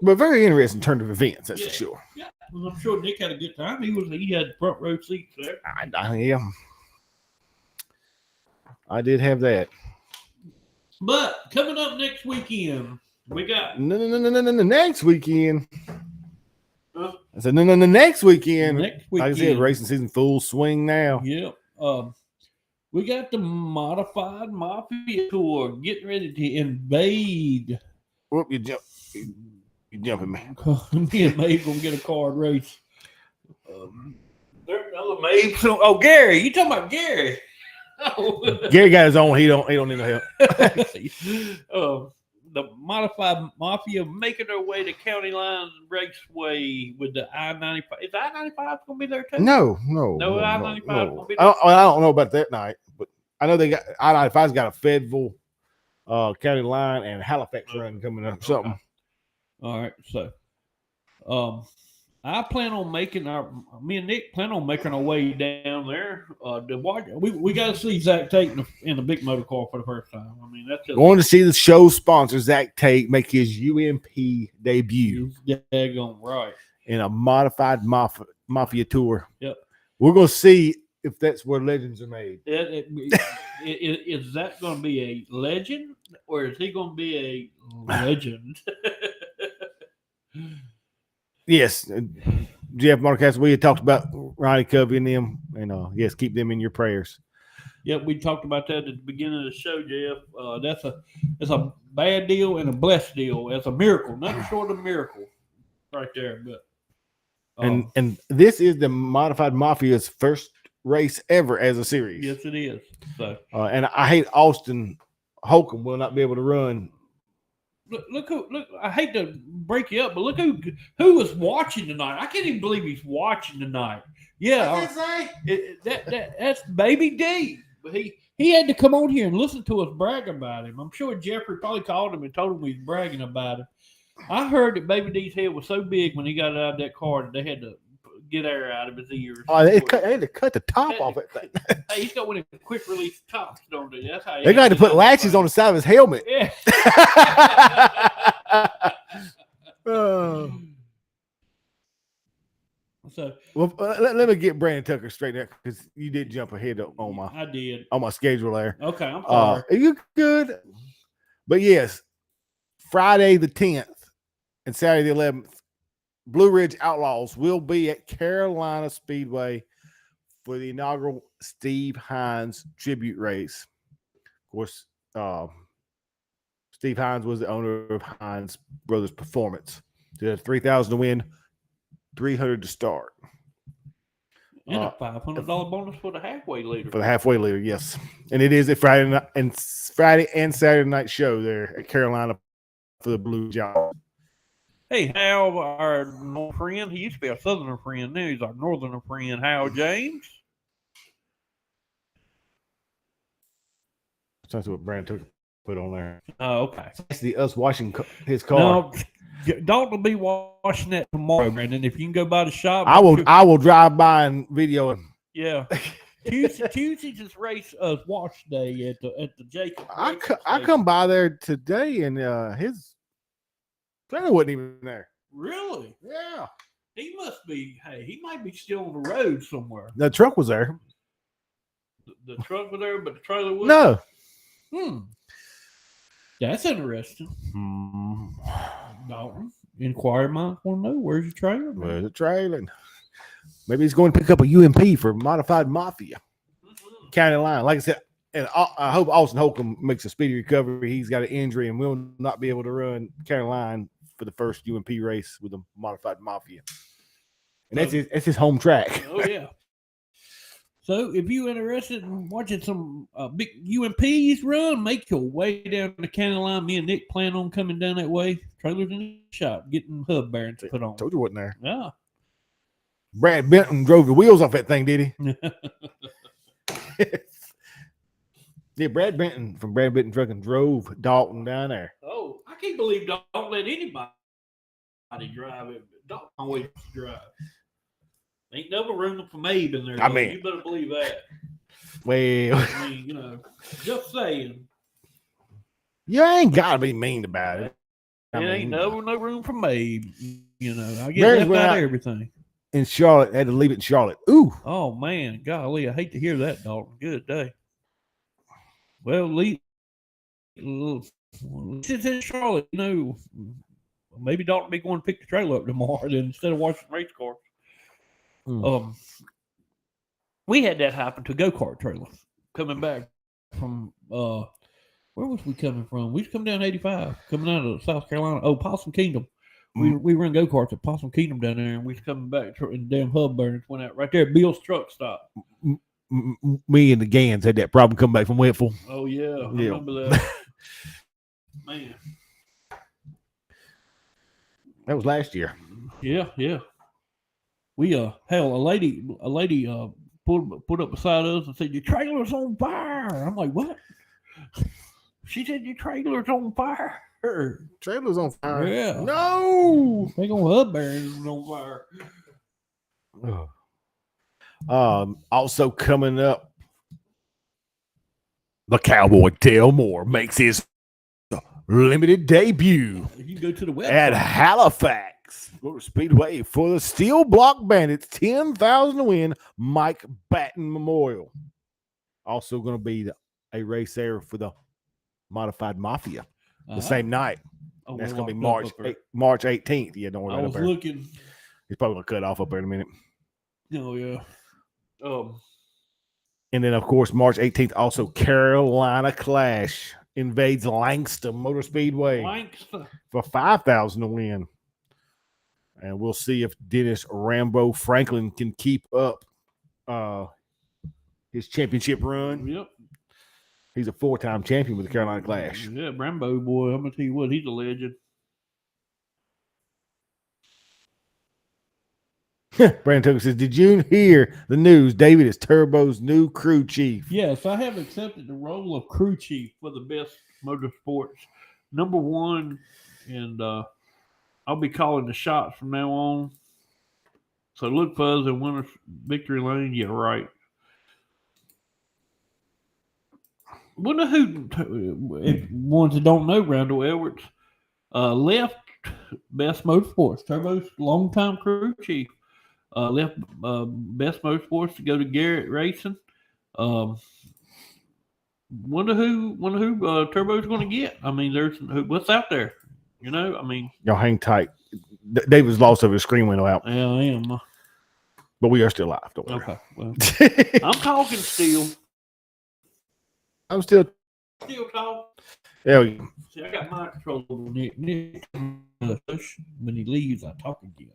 But very interesting turn of events, that's for sure. Yeah, well, I'm sure Nick had a good time. He had front row seats there. I did have that. But coming up next weekend, we got no next weekend. I said, no, next weekend. Like I said, racing season full swing now. Yep. We got the Modified Mafia Tour getting ready to invade. Whoop, you jumping me. Me and Maeve going to get a card race. There's another Maeve. Oh, Gary. You talking about Gary. Gary got his own. He don't need no help. The Modified Mafia making their way to County Lines Raceway with the I-95. Is the I-95 going to be there too? No, I-95 going to be there? I don't know about that night, but I know they got I-95's got a Fayetteville County Line and Halifax run coming up. Something. All right, so I plan on me and Nick plan on making our way down there to watch. We got to see Zach Tate in the big motor car for the first time. I mean, that's just going to see the show sponsor Zach Tate make his UMP debut. Daggone right In a Modified Mafia Tour. Yep, we're gonna see if that's where legends are made. Is that going to be a legend or is he going to be a legend? Yes, Jeff Marcus, we had talked about Ronnie Covey and them, and yes, keep them in your prayers. Yep, we talked about that at the beginning of the show, Jeff. It's a bad deal and a blessed deal. It's a miracle, nothing short of a miracle, right there. But and this is the Modified Mafia's first race ever as a series. Yes, it is. So, and I hate Austin Holcomb will not be able to run. Look! I hate to break you up, but look who was watching tonight. I can't even believe he's watching tonight. Yeah, that's Baby D. But he had to come on here and listen to us brag about him. I'm sure Jeffrey probably called him and told him he's bragging about him. I heard that Baby D's head was so big when he got out of that car that they had to get air out of his ears. Oh, they had to cut the top off it. Hey, he's got one of the quick release tops, don't they? That's how they got to put latches on the side of his helmet. Yeah. So, well, let me get Brandon Tucker straight up because you did jump ahead on my schedule there. Okay, I'm sorry. You good? But yes, Friday the 10th and Saturday the 11th, Blue Ridge Outlaws will be at Carolina Speedway for the inaugural Steve Hines tribute race. Of course, Steve Hines was the owner of Hines Brothers Performance. Did 3,000 to win, 300 to start. And a $500 bonus for the halfway leader. For the halfway leader, yes. And it is a Friday and Saturday night show there at Carolina for the Blue Jays. Hey, Hal, our north friend, he used to be our southerner friend. Now he's our northerner friend, Hal James. That's what Brandon put on there. Oh, okay. That's us washing his car. No, Dalton will be washing that tomorrow, Brandon. If you can go by the shop, I will drive by and video him. Yeah. Tuesday's his race wash day at the Jacob. I come by there today and his trailer wasn't even there. Really? Yeah. He must be. Hey, he might be still on the road somewhere. The truck was there. The truck was there, but the trailer was no. That's interesting. Dalton, inquiry might want to know where's your trailer. Where's the trailer? Maybe he's going to pick up a UMP for Modified Mafia. County line. Like I said, and I hope Austin Holcomb makes a speedy recovery. He's got an injury and will not be able to run County line for the first UMP race with the Modified Mafia. And that's his home track. Oh, yeah. So if you're interested in watching some big UMPs run, make your way down the county line. Me and Nick plan on coming down that way. Trailers in the shop, getting hub bearings put on. Told you wasn't there. Yeah. Brad Benton drove the wheels off that thing, did he? Yeah, Brad Benton from Brad Benton Trucking drove Dalton down there. Oh, I can't believe don't let anybody drive it. Dalton always drive. Ain't never room for Mabe in there. I mean, you better believe that. Well, I mean, just saying. You ain't got to be mean about it. Ain't no room for Mabe. I get left out of everything. In Charlotte, had to leave it in Charlotte. Ooh. Oh, man. Golly, I hate to hear that, Dalton. Good day. Well, since it's in Charlotte, maybe Dalton be going to pick the trailer up tomorrow then instead of watching race cars. We had that happen to a go-kart trailer coming back from where was we coming from? We was coming down 85, coming out of South Carolina. Oh, Possum Kingdom. We run go-karts at Possum Kingdom down there, and we was coming back and damn hub burners went out right there at Bill's truck stop. Me and the Ganns had that problem coming back from Whitfield. Oh yeah, I remember that. Man. That was last year. Yeah. We hell, a lady pulled up beside us and said, "Your trailer's on fire." I'm like, "What?" She said, "Your trailer's on fire." Trailer's on fire. Yeah. No. They gonna hub bearings on fire. Also coming up, the Cowboy Delmore makes his limited debut. You can go to the website at Halifax Motor Speedway for the Steel Block Bandits 10,000 to win Mike Batten Memorial. Also going to be a race there for the Modified Mafia the same night. Oh, that's going to be March 18th. Yeah, don't worry about it. I was looking. He's probably going to cut off up there in a minute. Oh, yeah. And then, of course, March 18th, also Carolina Clash invades Langston Motor Speedway for 5,000 to win. And we'll see if Dennis Rambo Franklin can keep up his championship run. Yep. He's a 4-time champion with the Carolina Clash. Yeah, Rambo boy, I'm going to tell you what, he's a legend. Brandon Tucker says, "Did you hear the news? David is Turbo's new crew chief." Yes, I have accepted the role of crew chief for the best motorsports number one, and I'll be calling the shots from now on. So look for us in Winner's Victory Lane. Yeah, right. Wonder who, if ones that don't know, Randall Edwards left Best Motorsports, Turbo's longtime crew chief. Left Best Motorsports to go to Garrett Racing. Wonder who Turbo's going to get. I mean, what's out there. I mean, y'all hang tight. David's lost over the screen window out. Yeah, I am. But we are still live. Don't worry. Okay. Well, I'm talking still. I'm still talking. Yeah. See, I got my control over Nick. Nick, when he leaves, I talk again.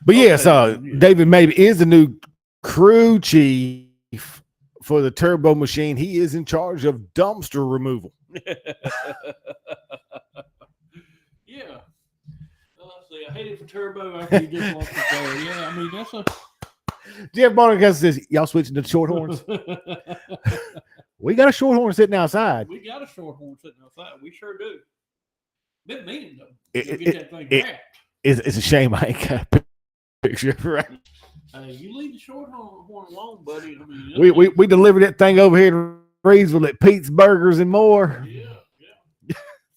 But yes, David Mabey is the new crew chief for the turbo machine. He is in charge of dumpster removal. Yeah. See, I hate it for turbo after you just lost the car. Yeah, I mean, that's a. Jeff Bonner says, y'all switching to short horns? We got a short horn sitting outside. We got a short horn sitting outside. We sure do. Been meaning though. Get that thing wrapped. It's a shame I ain't got a picture, right? You leave the short horn alone, buddy. I mean, we delivered that thing over here to Reedsville at Pete's Burgers and more. Yeah.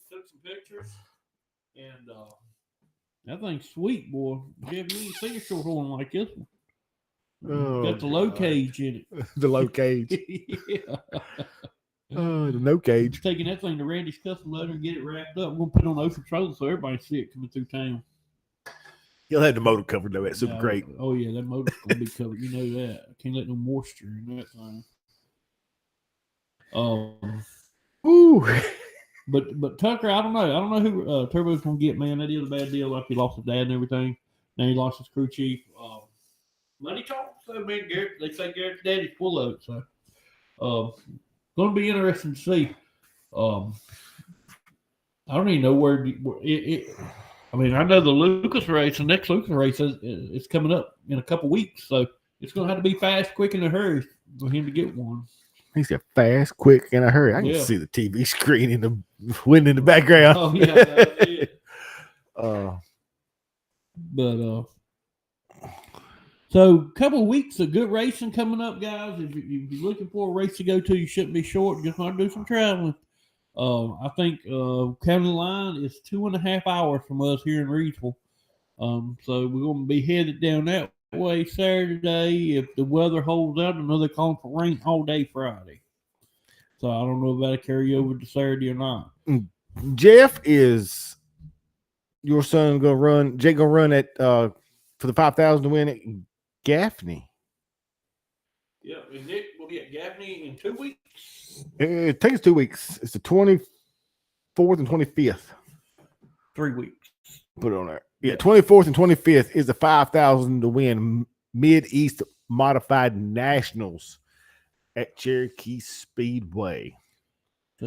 Took some pictures, and that thing's sweet, boy. Jeff, you ain't seen a short horn like this one. Got the low cage in it. The low cage. Yeah. The no cage. Taking that thing to Randy's custom leather and get it wrapped up. We're gonna put it on ocean trailer so everybody can see it coming through town. He'll have the motor covered though. That's super great. Oh yeah, that motor's gonna be covered. You know that. Can't let no moisture in that thing. Ooh. But Tucker, I don't know who Turbo's gonna get, man. That is a bad deal. Like he lost his dad and everything. Now he lost his crew chief. Money talk. So man, Garrett, they say Garrett's daddy's full of it. So gonna be interesting to see. I don't even know where it I mean, I know the Lucas race, the next Lucas race is coming up in a couple weeks, so it's going to have to be fast, quick, in a hurry for him to get one. He said fast, quick, in a hurry. I can see the TV screen in the wind in the background. Oh, yeah, that's it. So a couple of weeks of good racing coming up, guys. If you're looking for a race to go to, you shouldn't be short. Just want to do some traveling. I think County Line is 2.5 hours from us here in Reedsville. So we're going to be headed down that way Saturday. If the weather holds out, another call for rain all day Friday. So I don't know if that'll carry over to Saturday or not. Jeff, is your son going to run? Jake going to run at for the 5,000 to win at Gaffney? Yeah, and Nick will be at Gaffney in 2 weeks. It takes 2 weeks. It's the 24th and 25th. 3 weeks. Put it on there. Yeah, 24th and 25th is the 5,000 to win Mid-East Modified Nationals at Cherokee Speedway. So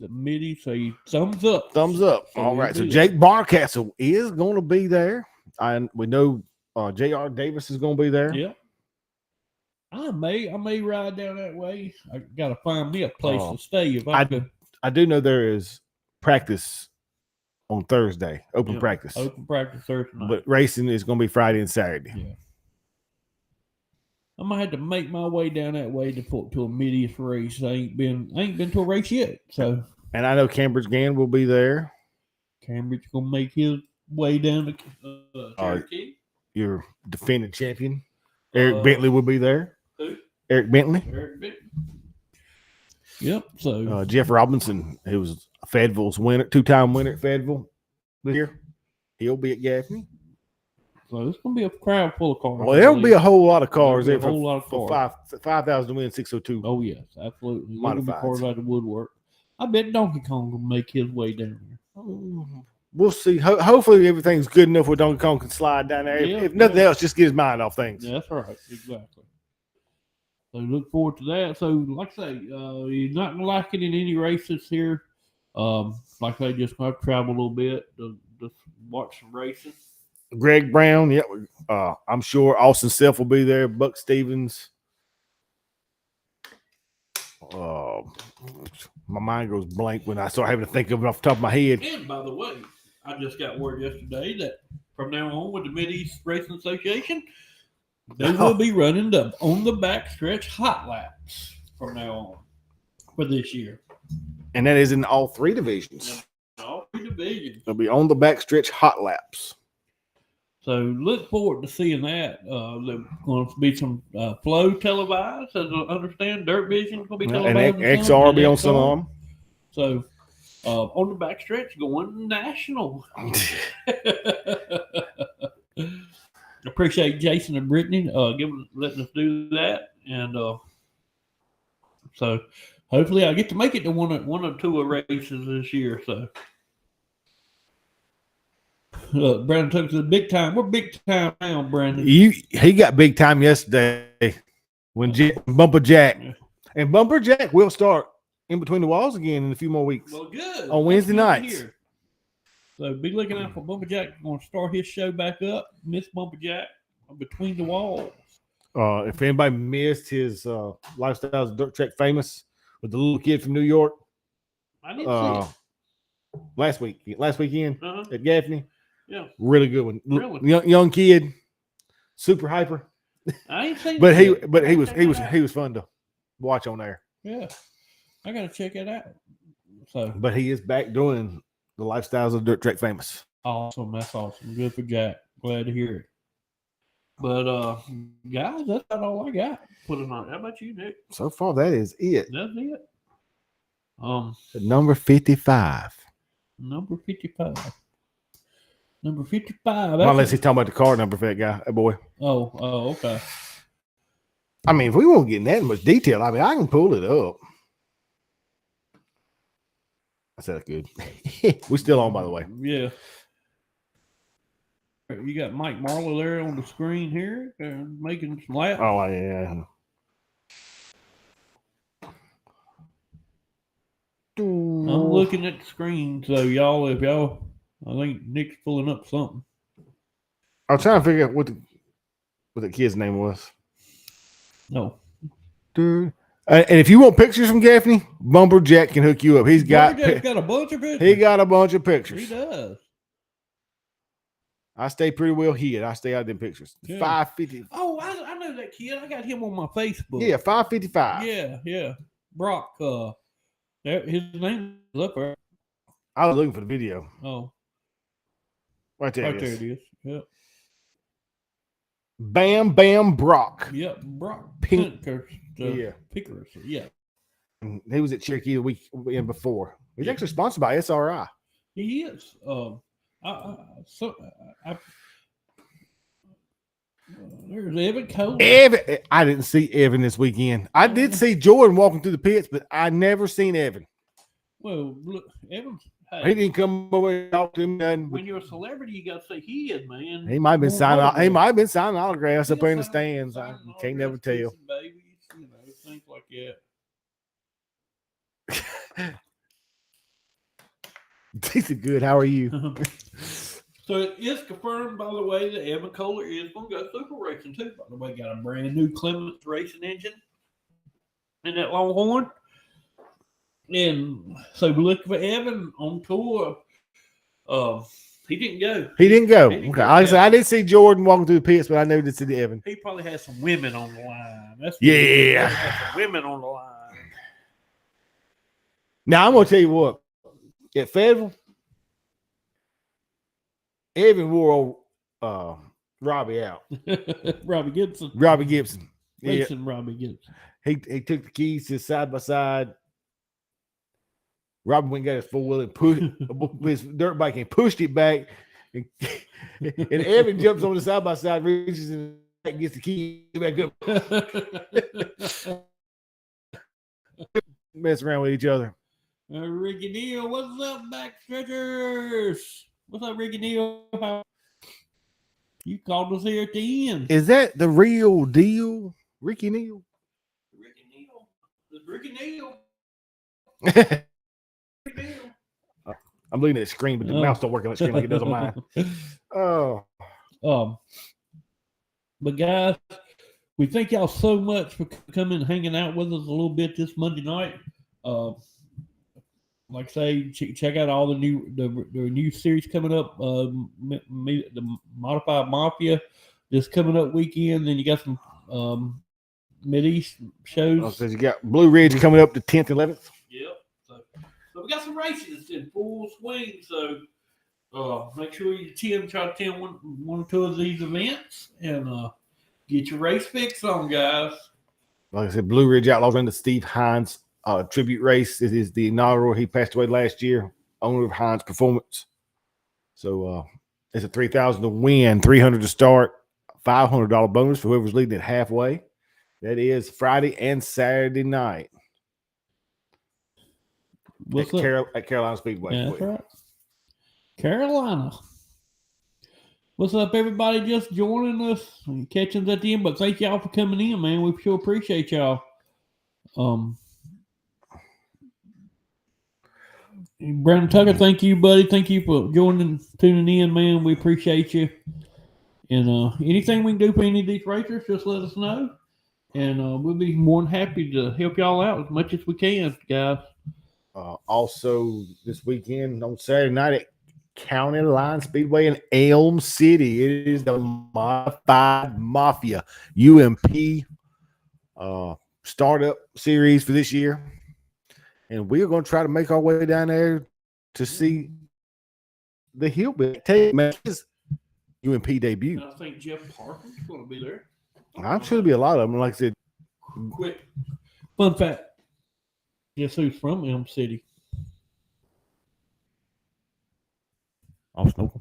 the Mid-East say thumbs up. Thumbs up. So all right. So Jake Barncastle is going to be there. And we know J.R. Davis is going to be there. Yeah. I may ride down that way. I got to find me a place to stay. If I do know there is practice on Thursday, open practice. Open practice Thursday night. But racing is going to be Friday and Saturday. Yeah. I might have to make my way down that way to a Mid-East race. I ain't been to a race yet. So. And I know Cambridge Gann will be there. Cambridge gonna make his way down to Cherokee. Your defending champion, Eric Bentley, will be there. Who? Eric Bentley. Yep. So Jeff Robinson, who was Fayetteville's winner, 2-time winner at Fayetteville this year, he'll be at Gaffney. So it's gonna be a crowd full of cars. Well, there'll be a whole lot of cars there. A whole lot of cars. 5,000 to win 602. Oh yes, absolutely. There'll be cars out of the woodwork. I bet Donkey Kong will make his way down there. We'll see. Hopefully everything's good enough where Donkey Kong can slide down there. If nothing else, just get his mind off things. Yeah, that's right. Exactly. So look forward to that. So like I say, you're not going to like it in any races here. Like I say, just going to travel a little bit to just watch some racing. Greg Brown, yeah. I'm sure Austin Self will be there. Buck Stevens. My mind goes blank when I start having to think of it off the top of my head. And by the way, I just got word yesterday that from now on with the Mid-East Racing Association, they will be running on the backstretch hot laps from now on for this year. And that is in all 3 divisions. All 3 divisions. They'll be on the backstretch hot laps. So look forward to seeing that. There's going to be some flow televised, as I understand. Dirt Vision is going to be televised. And XR will be on some of them. So on the backstretch, going national. appreciate Jason and Brittany letting us do that, and so hopefully I get to make it to one or two of races this year. So Brandon took us to the big time. We're big time now, Brandon. He got big time yesterday when Bumper Jack and Bumper Jack will start in between the walls again in a few more weeks. Well, good on Wednesday nights. So be looking out for Bumper Jack. Going to start his show back up. Miss Bumper Jack between the walls. If anybody missed his Lifestyles Dirt Track Famous with the little kid from New York, I didn't see it. last weekend at Gaffney. Yeah, really good one. Really? Young kid, super hyper. I ain't seen but it. he was fun to watch on there. Yeah, I gotta check it out. So, but he is back doing the Lifestyles of Dirt Track Famous. Awesome, that's awesome. Good for Jack. Glad to hear it. But guys, that's about all I got putting on. How about you, Nick? So far, that is it. That's it. Number 55. Number 55. Number 55. Well, unless he's talking about the car number for that guy, that boy. Oh, okay. I mean, if we won't get in that much detail, I mean, I can pull it up. I said that's good. We're still on, by the way. Yeah. You got Mike Marlowe there on the screen here, making some laps. Oh, yeah. I'm looking at the screen, so y'all, I think Nick's pulling up something. I'm trying to figure out what the kid's name was. No. Dude. And if you want pictures from Gaffney, Bumper Jack can hook you up. He's got a bunch of pictures. He got a bunch of pictures. He does. I stay pretty well hid. I stay out of them pictures. Yeah. 550. Oh, I know that kid. I got him on my Facebook. Yeah, 555. Yeah. Brock. His name is up there. I was looking for the video. Oh. Right there it is. Yep. Bam Bam Brock. Yep, Brock Pinker. Pickers. Yeah. And he was at Cherokee the week before. He's actually sponsored by SRI. He is. There's Evan Cole. I didn't see Evan this weekend. I did see Jordan walking through the pits, but I never seen Evan. Well, look, Evan. He didn't come over and talk to me. When you're a celebrity, you got to say he is, man. He might have been signing. He might have been signing autographs up there in the stands. I can't never tell. Babies, things like that. These are good. How are you? So it is confirmed, by the way, that Evan Kohler is going to go super racing too. By the way, got a brand new Clements racing engine in that Longhorn. And so we're looking for Evan on tour. He didn't go. Okay. Like I said, I did see Jordan walking through the pits, but I never did see the Evan. He probably has some women on the line. Some women on the line. Now I'm gonna tell you what. At Fayetteville, Evan wore Robbie out. Robbie Gibson. Racing Robbie Gibson. He took the keys to side by side. Robbie went and got his 4-wheel and pushed his dirt bike and pushed it back. And Evan jumps on the side by side, reaches in and gets the key back up. Mess around with each other. Ricky Neal, what's up, Backstretchers? What's up, Ricky Neal? You called us here at the end. Is that the real deal, Ricky Neal? Ricky Neal. I'm looking at the screen, but the mouse don't work on the screen like it does on mine. But guys, we thank y'all so much for coming and hanging out with us a little bit this Monday night. Like I say, check out all the new series coming up. The Modified Mafia this coming up weekend. Then you got some Mid-East shows. So you got Blue Ridge coming up the 10th, 11th. Yep. So we got some races in full swing. So make sure you try to attend one or two of these events and get your race fix on, guys. Like I said, Blue Ridge Outlaws ran the Steve Hines tribute race. It is the inaugural. He passed away last year, owner of Hines Performance. So it's a 3,000 to win, 300 to start, $500 bonus for whoever's leading it halfway. That is Friday and Saturday night. What's up? At Carolina Speedway. Yeah, that's right. Carolina. What's up, everybody? Just joining us and catching us at the end. But thank y'all for coming in, man. We sure appreciate y'all. Brandon Tucker, thank you, buddy. Thank you for tuning in, man. We appreciate you. And anything we can do for any of these racers, just let us know. And we'll be more than happy to help y'all out as much as we can, guys. Also, this weekend on Saturday night at County Line Speedway in Elm City, it is the Modified Mafia UMP startup series for this year. And we're going to try to make our way down there to see the Hillbilly Tate make his UMP debut. I think Jeff Parker's going to be there. I'm sure there'll be a lot of them. Like I said, quick fun fact. Guess who's from Elm City? Austin Holcomb.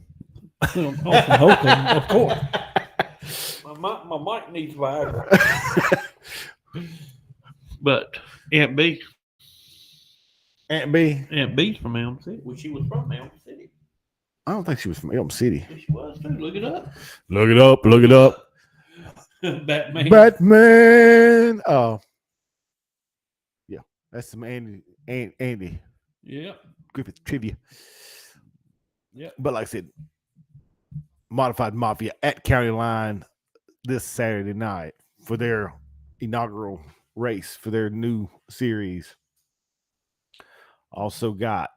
Austin Holcomb, of course. My mic needs Viagra. But Aunt B. Aunt B. Aunt B's from Elm City. Well, she was from Elm City. I don't think she was from Elm City. Yes, she was too. Look it up. Look it up. Look it up. Batman. Oh, yeah. That's some Andy. Yeah. Griffith trivia. Yeah. But like I said, Modified Mafia at County Line this Saturday night for their inaugural race for their new series. Also got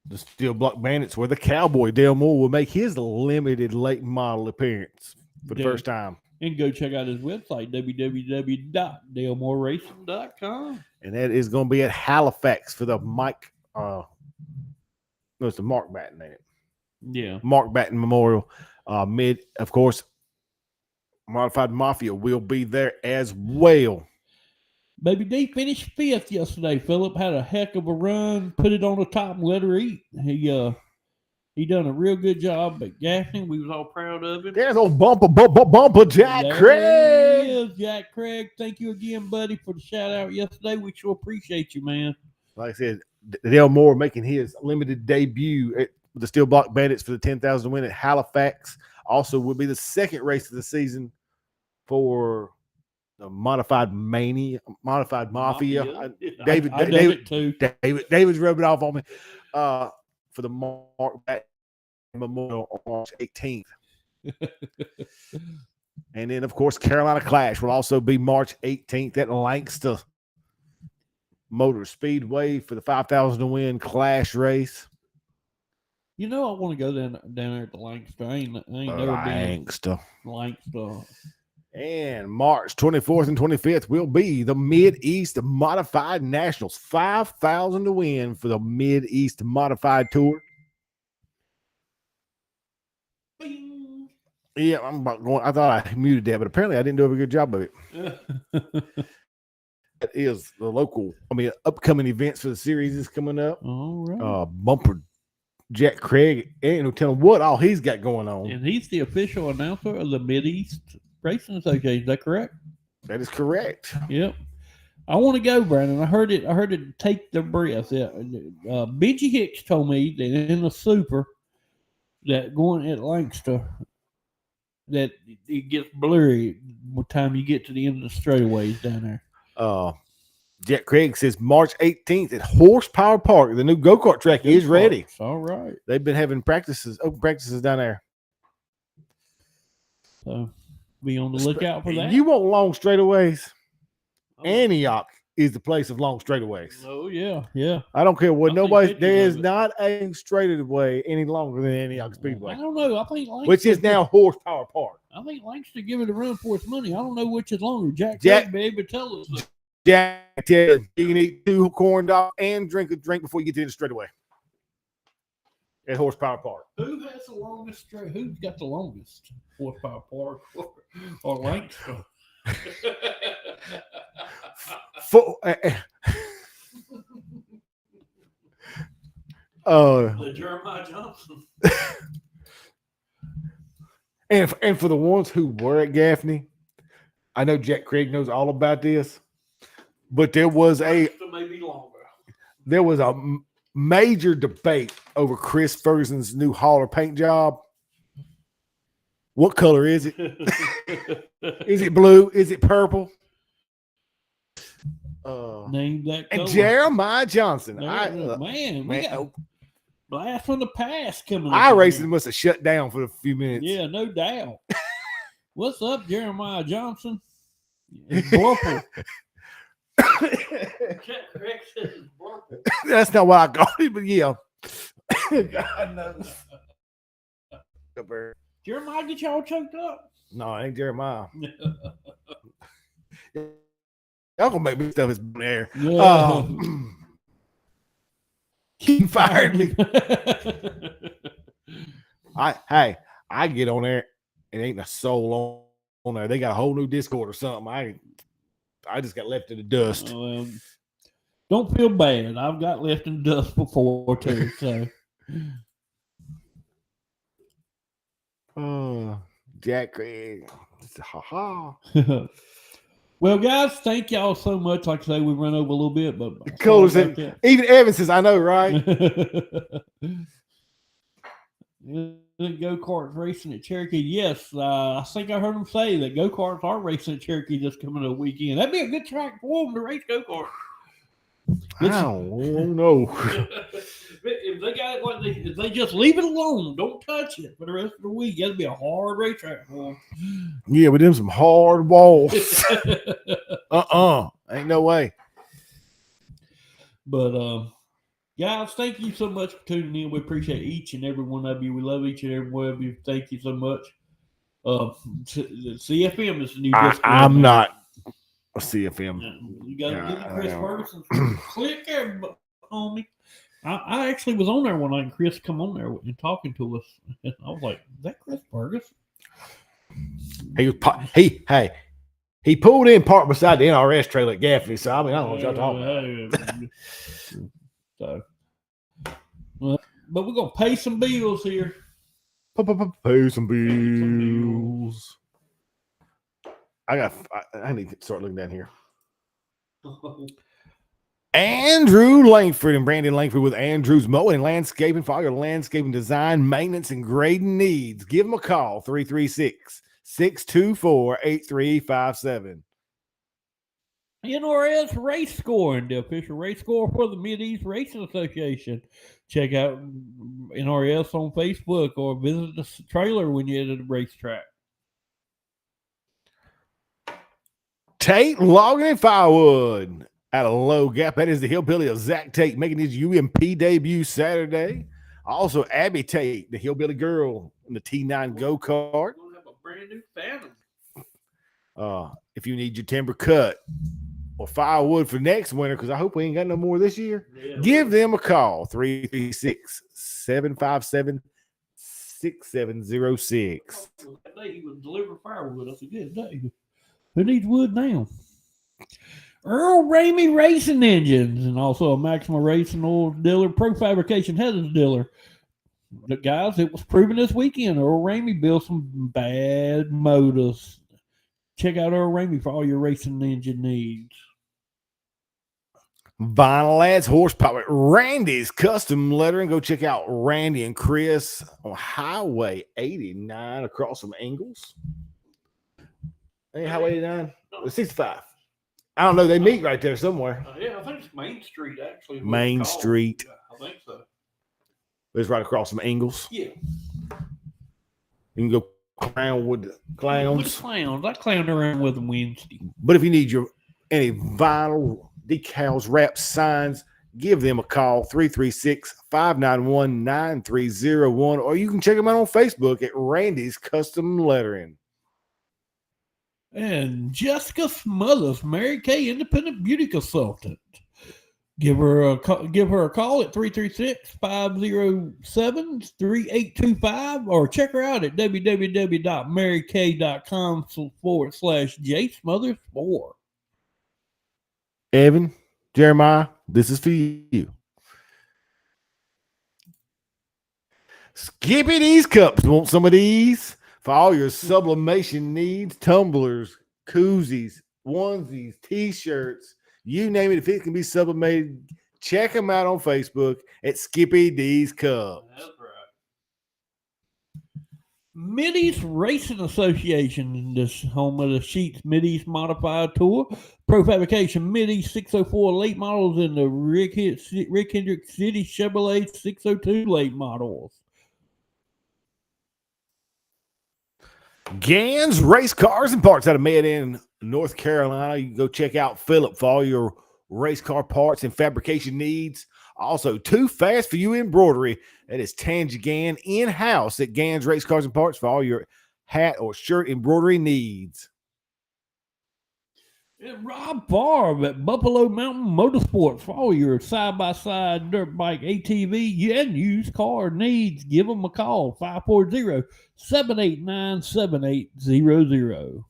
the Steel Block Bandits, where the Cowboy Dale Moore will make his limited late model appearance for the first time. And go check out his website, www.dalemooreracing.com. And that is going to be at Halifax for the it's the Mark Batten, ain't it? Yeah. Mark Batten Memorial. Of course, Modified Mafia will be there as well. Baby D finished 5th yesterday. Philip had a heck of a run, put it on the top and let her eat. He done a real good job at Gaffney. We was all proud of him. There's old bumper Jack Craig. Is Jack Craig. Thank you again, buddy, for the shout out yesterday. We sure appreciate you, man. Like I said, Dale Moore making his limited debut at the Steel Block Bandits for the 10,000 win at Halifax. Also will be the second race of the season for the Modified Mafia. David's rubbing off on me for the Mark Batten Memorial on March 18th. And then, of course, Carolina Clash will also be March 18th at Lancaster Motor Speedway for the 5,000 to win Clash race. You know, I want to go down there at the Lancaster. I ain't never been Lancaster. And March 24th and 25th will be the Mid-East Modified Nationals. 5,000 to win for the Mid-East Modified Tour. Bing. Yeah, I'm about going. I thought I muted that, but apparently I didn't do a good job of it. That is the upcoming events for the series is coming up. All right. Bumper Jack Craig, and tell him what all he's got going on. And he's the official announcer of the Mid-East Racing Association. Is that correct? That is correct. Yep. I want to go, Brandon. I heard it take their breath. Yeah. Benji Hicks told me that in the Super, that going at Lancaster, that it gets blurry by the time you get to the end of the straightaways down there. Jack Craig says March 18th at Horsepower Park. The new go-kart track is ready. All right. They've been having open practices down there. So be on the lookout for that. You want long straightaways? Antioch is the place of long straightaways. Oh, yeah. I don't care what there is not a straightaway any longer than Antioch Speedway. I don't know. I think Lancaster, which is now Horsepower Park. I think Lancaster give it a run for its money. I don't know which is longer. Jack Craig be able to tell us. Jack, you can eat 2 corn dogs and drink a drink before you get to the straightaway at Horsepower Park. Who has the longest straight? Who's got the longest? Horsepower Park or Lancaster? The Jeremiah Johnson. And for the ones who were at Gaffney, I know Jack Craig knows all about this, but there was a major debate over Chris Ferguson's new hauler paint job. What color is it? Is it blue? Is it purple? Name that color. And Jeremiah Johnson. Man, we got blast from the past coming. iRacing must have shut down for a few minutes. Yeah, no doubt. What's up, Jeremiah Johnson? Blurple. That's not what I got it, but yeah. God knows. Jeremiah get y'all choked up? No, it ain't Jeremiah. Y'all gonna make me stuff his air. Yeah. He fired me. I get on there. It ain't a soul on there. They got a whole new Discord or something. I just got left in the dust. Don't feel bad. I've got left in the dust before too. So Jack Craig. Ha ha. Well, guys, thank y'all so much. Like I say, we run over a little bit, but cool. Even Evan says, I know, right? Go-karts racing at Cherokee. Yes, I think I heard them say that go-karts are racing at Cherokee this coming up weekend. That'd be a good track for them to race go-karts. I don't know. If they got it like if they just leave it alone, don't touch it for the rest of the week, that'd be a hard race track for them. Yeah, but them some hard walls. Ain't no way. But guys, thank you so much for tuning in. We appreciate each and every one of you. We love each and every one of you. Thank you so much. CFM is the new Discord. I'm not a CFM. You got to get Chris Ferguson. Click there, homie. I actually was on there one night, and Chris come on there and talking to us. And I was like, "Is that Chris Ferguson?" He pulled in parked beside the NRS trailer at Gaffney. So I mean, I don't know what y'all talking about. But we're gonna pay some bills here. Pay some bills. I need to start looking down here. Andrew Langford and Brandon Langford with Andrew's Mowing and Landscaping for all your landscaping design, maintenance, and grading needs. Give them a call, 336-624-8357. NRS Race Scoring, the official race score for the Mideast Racing Association. Check out NRS on Facebook or visit the trailer when you're at the racetrack. Tate Logging and Firewood at a low gap. That is the hillbilly of Zach Tate making his UMP debut Saturday. Also, Abby Tate, the hillbilly girl in the T9 go-kart. We're going to have a brand new Phantom. If you need your timber cut or firewood for next winter, because I hope we ain't got no more this year, give them a call, 336-757-6706. That day he would deliver firewood. That's a good day. Who needs wood now? Earl Ramey Racing Engines, and also a Maxima Racing Oil dealer, Pro Fabrication Headers dealer. But guys, it was proven this weekend. Earl Ramey built some bad motors. Check out Earl Ramey for all your racing engine needs. Vinyl Lads Horsepower. Randy's Custom Lettering. Go check out Randy and Chris on Highway 89 across from Ingalls. Hey, Highway 89? 65. I don't know. They meet right there somewhere. Yeah, I think it's Main Street, actually. Main Street. Yeah, I think so. It's right across from Ingalls. Yeah. You can go clown with the clowns. With the clowns. I clowned around with them Wednesday. But if you need any vinyl, decals, wraps, signs, give them a call, 336-591-9301, or you can check them out on Facebook at Randy's Custom Lettering. And Jessica Smothers, MaryKay Independent Beauty Consultant. Give her a call at 336-507-3825, or check her out at www.marykay.com/JSmothers4. Evan, Jeremiah, this is for you. Skippy these cups. Want some of these? For all your sublimation needs, tumblers, koozies, onesies, t-shirts, you name it. If it can be sublimated, check them out on Facebook at Skippy D's Cups. That's right. Middies Racing Association, this home of the Sheets Middies Modified Tour. Pro Fabrication Middies 604 late models and the Rick Hendrick City Chevrolet 602 late models. Gann's Race Cars and Parts out of Medellin, North Carolina. You can go check out Philip for all your race car parts and fabrication needs. Also, Too Fast for You Embroidery. That is Tangi Gann in-house at Gann's Race Cars and Parts for all your hat or shirt embroidery needs. And Rob Barb at Buffalo Mountain Motorsports for all your side-by-side dirt bike, ATV, and used car needs. Give them a call, 540-789-7800.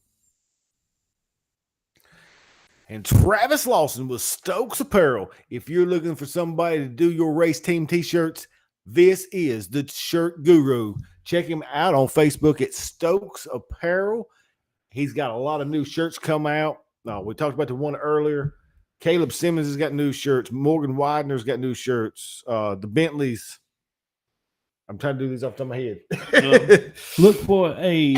And Travis Lawson with Stokes Apparel. If you're looking for somebody to do your race team t-shirts, this is the shirt guru. Check him out on Facebook at Stokes Apparel. He's got a lot of new shirts come out. We talked about the one earlier. Caleb Simmons has got new shirts. Morgan Widener's got new shirts. The Bentleys. I'm trying to do these off the top of my head. Look for a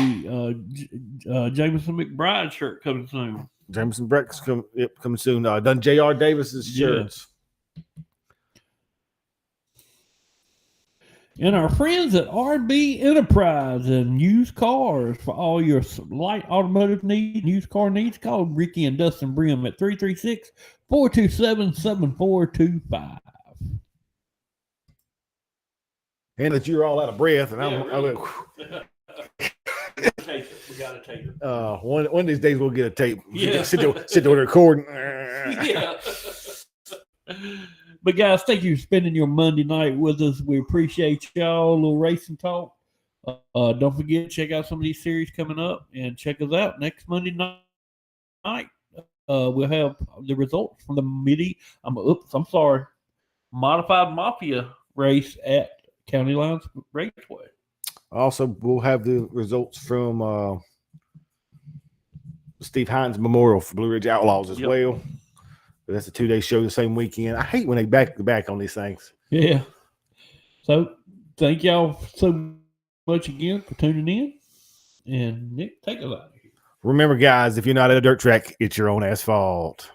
Jameson McBride shirt coming soon. Jameson Breck's coming soon. Done J.R. Davis's shirts. And our friends at R&B Enterprise and used cars for all your light automotive needs, used car needs. Call Ricky and Dustin Brim at 336-427-7425. And that you're all out of breath, and Yeah, I'm we gotta take it. one of these days we'll get a tape. Yeah. Sit there recording. Yeah. But guys, thank you for spending your Monday night with us. We appreciate y'all. A little racing talk. Don't forget, check out some of these series coming up, and check us out next Monday night. We'll have the results from the Modified Mafia race at County Lines Raceway. Also, we'll have the results from Steve Hines Memorial for Blue Ridge Outlaws as well. But that's a 2-day show the same weekend. I hate when they back to back on these things. Yeah. So thank y'all so much again for tuning in. And Nick, take us out of here. Remember, guys, if you're not at a dirt track, it's your own asphalt.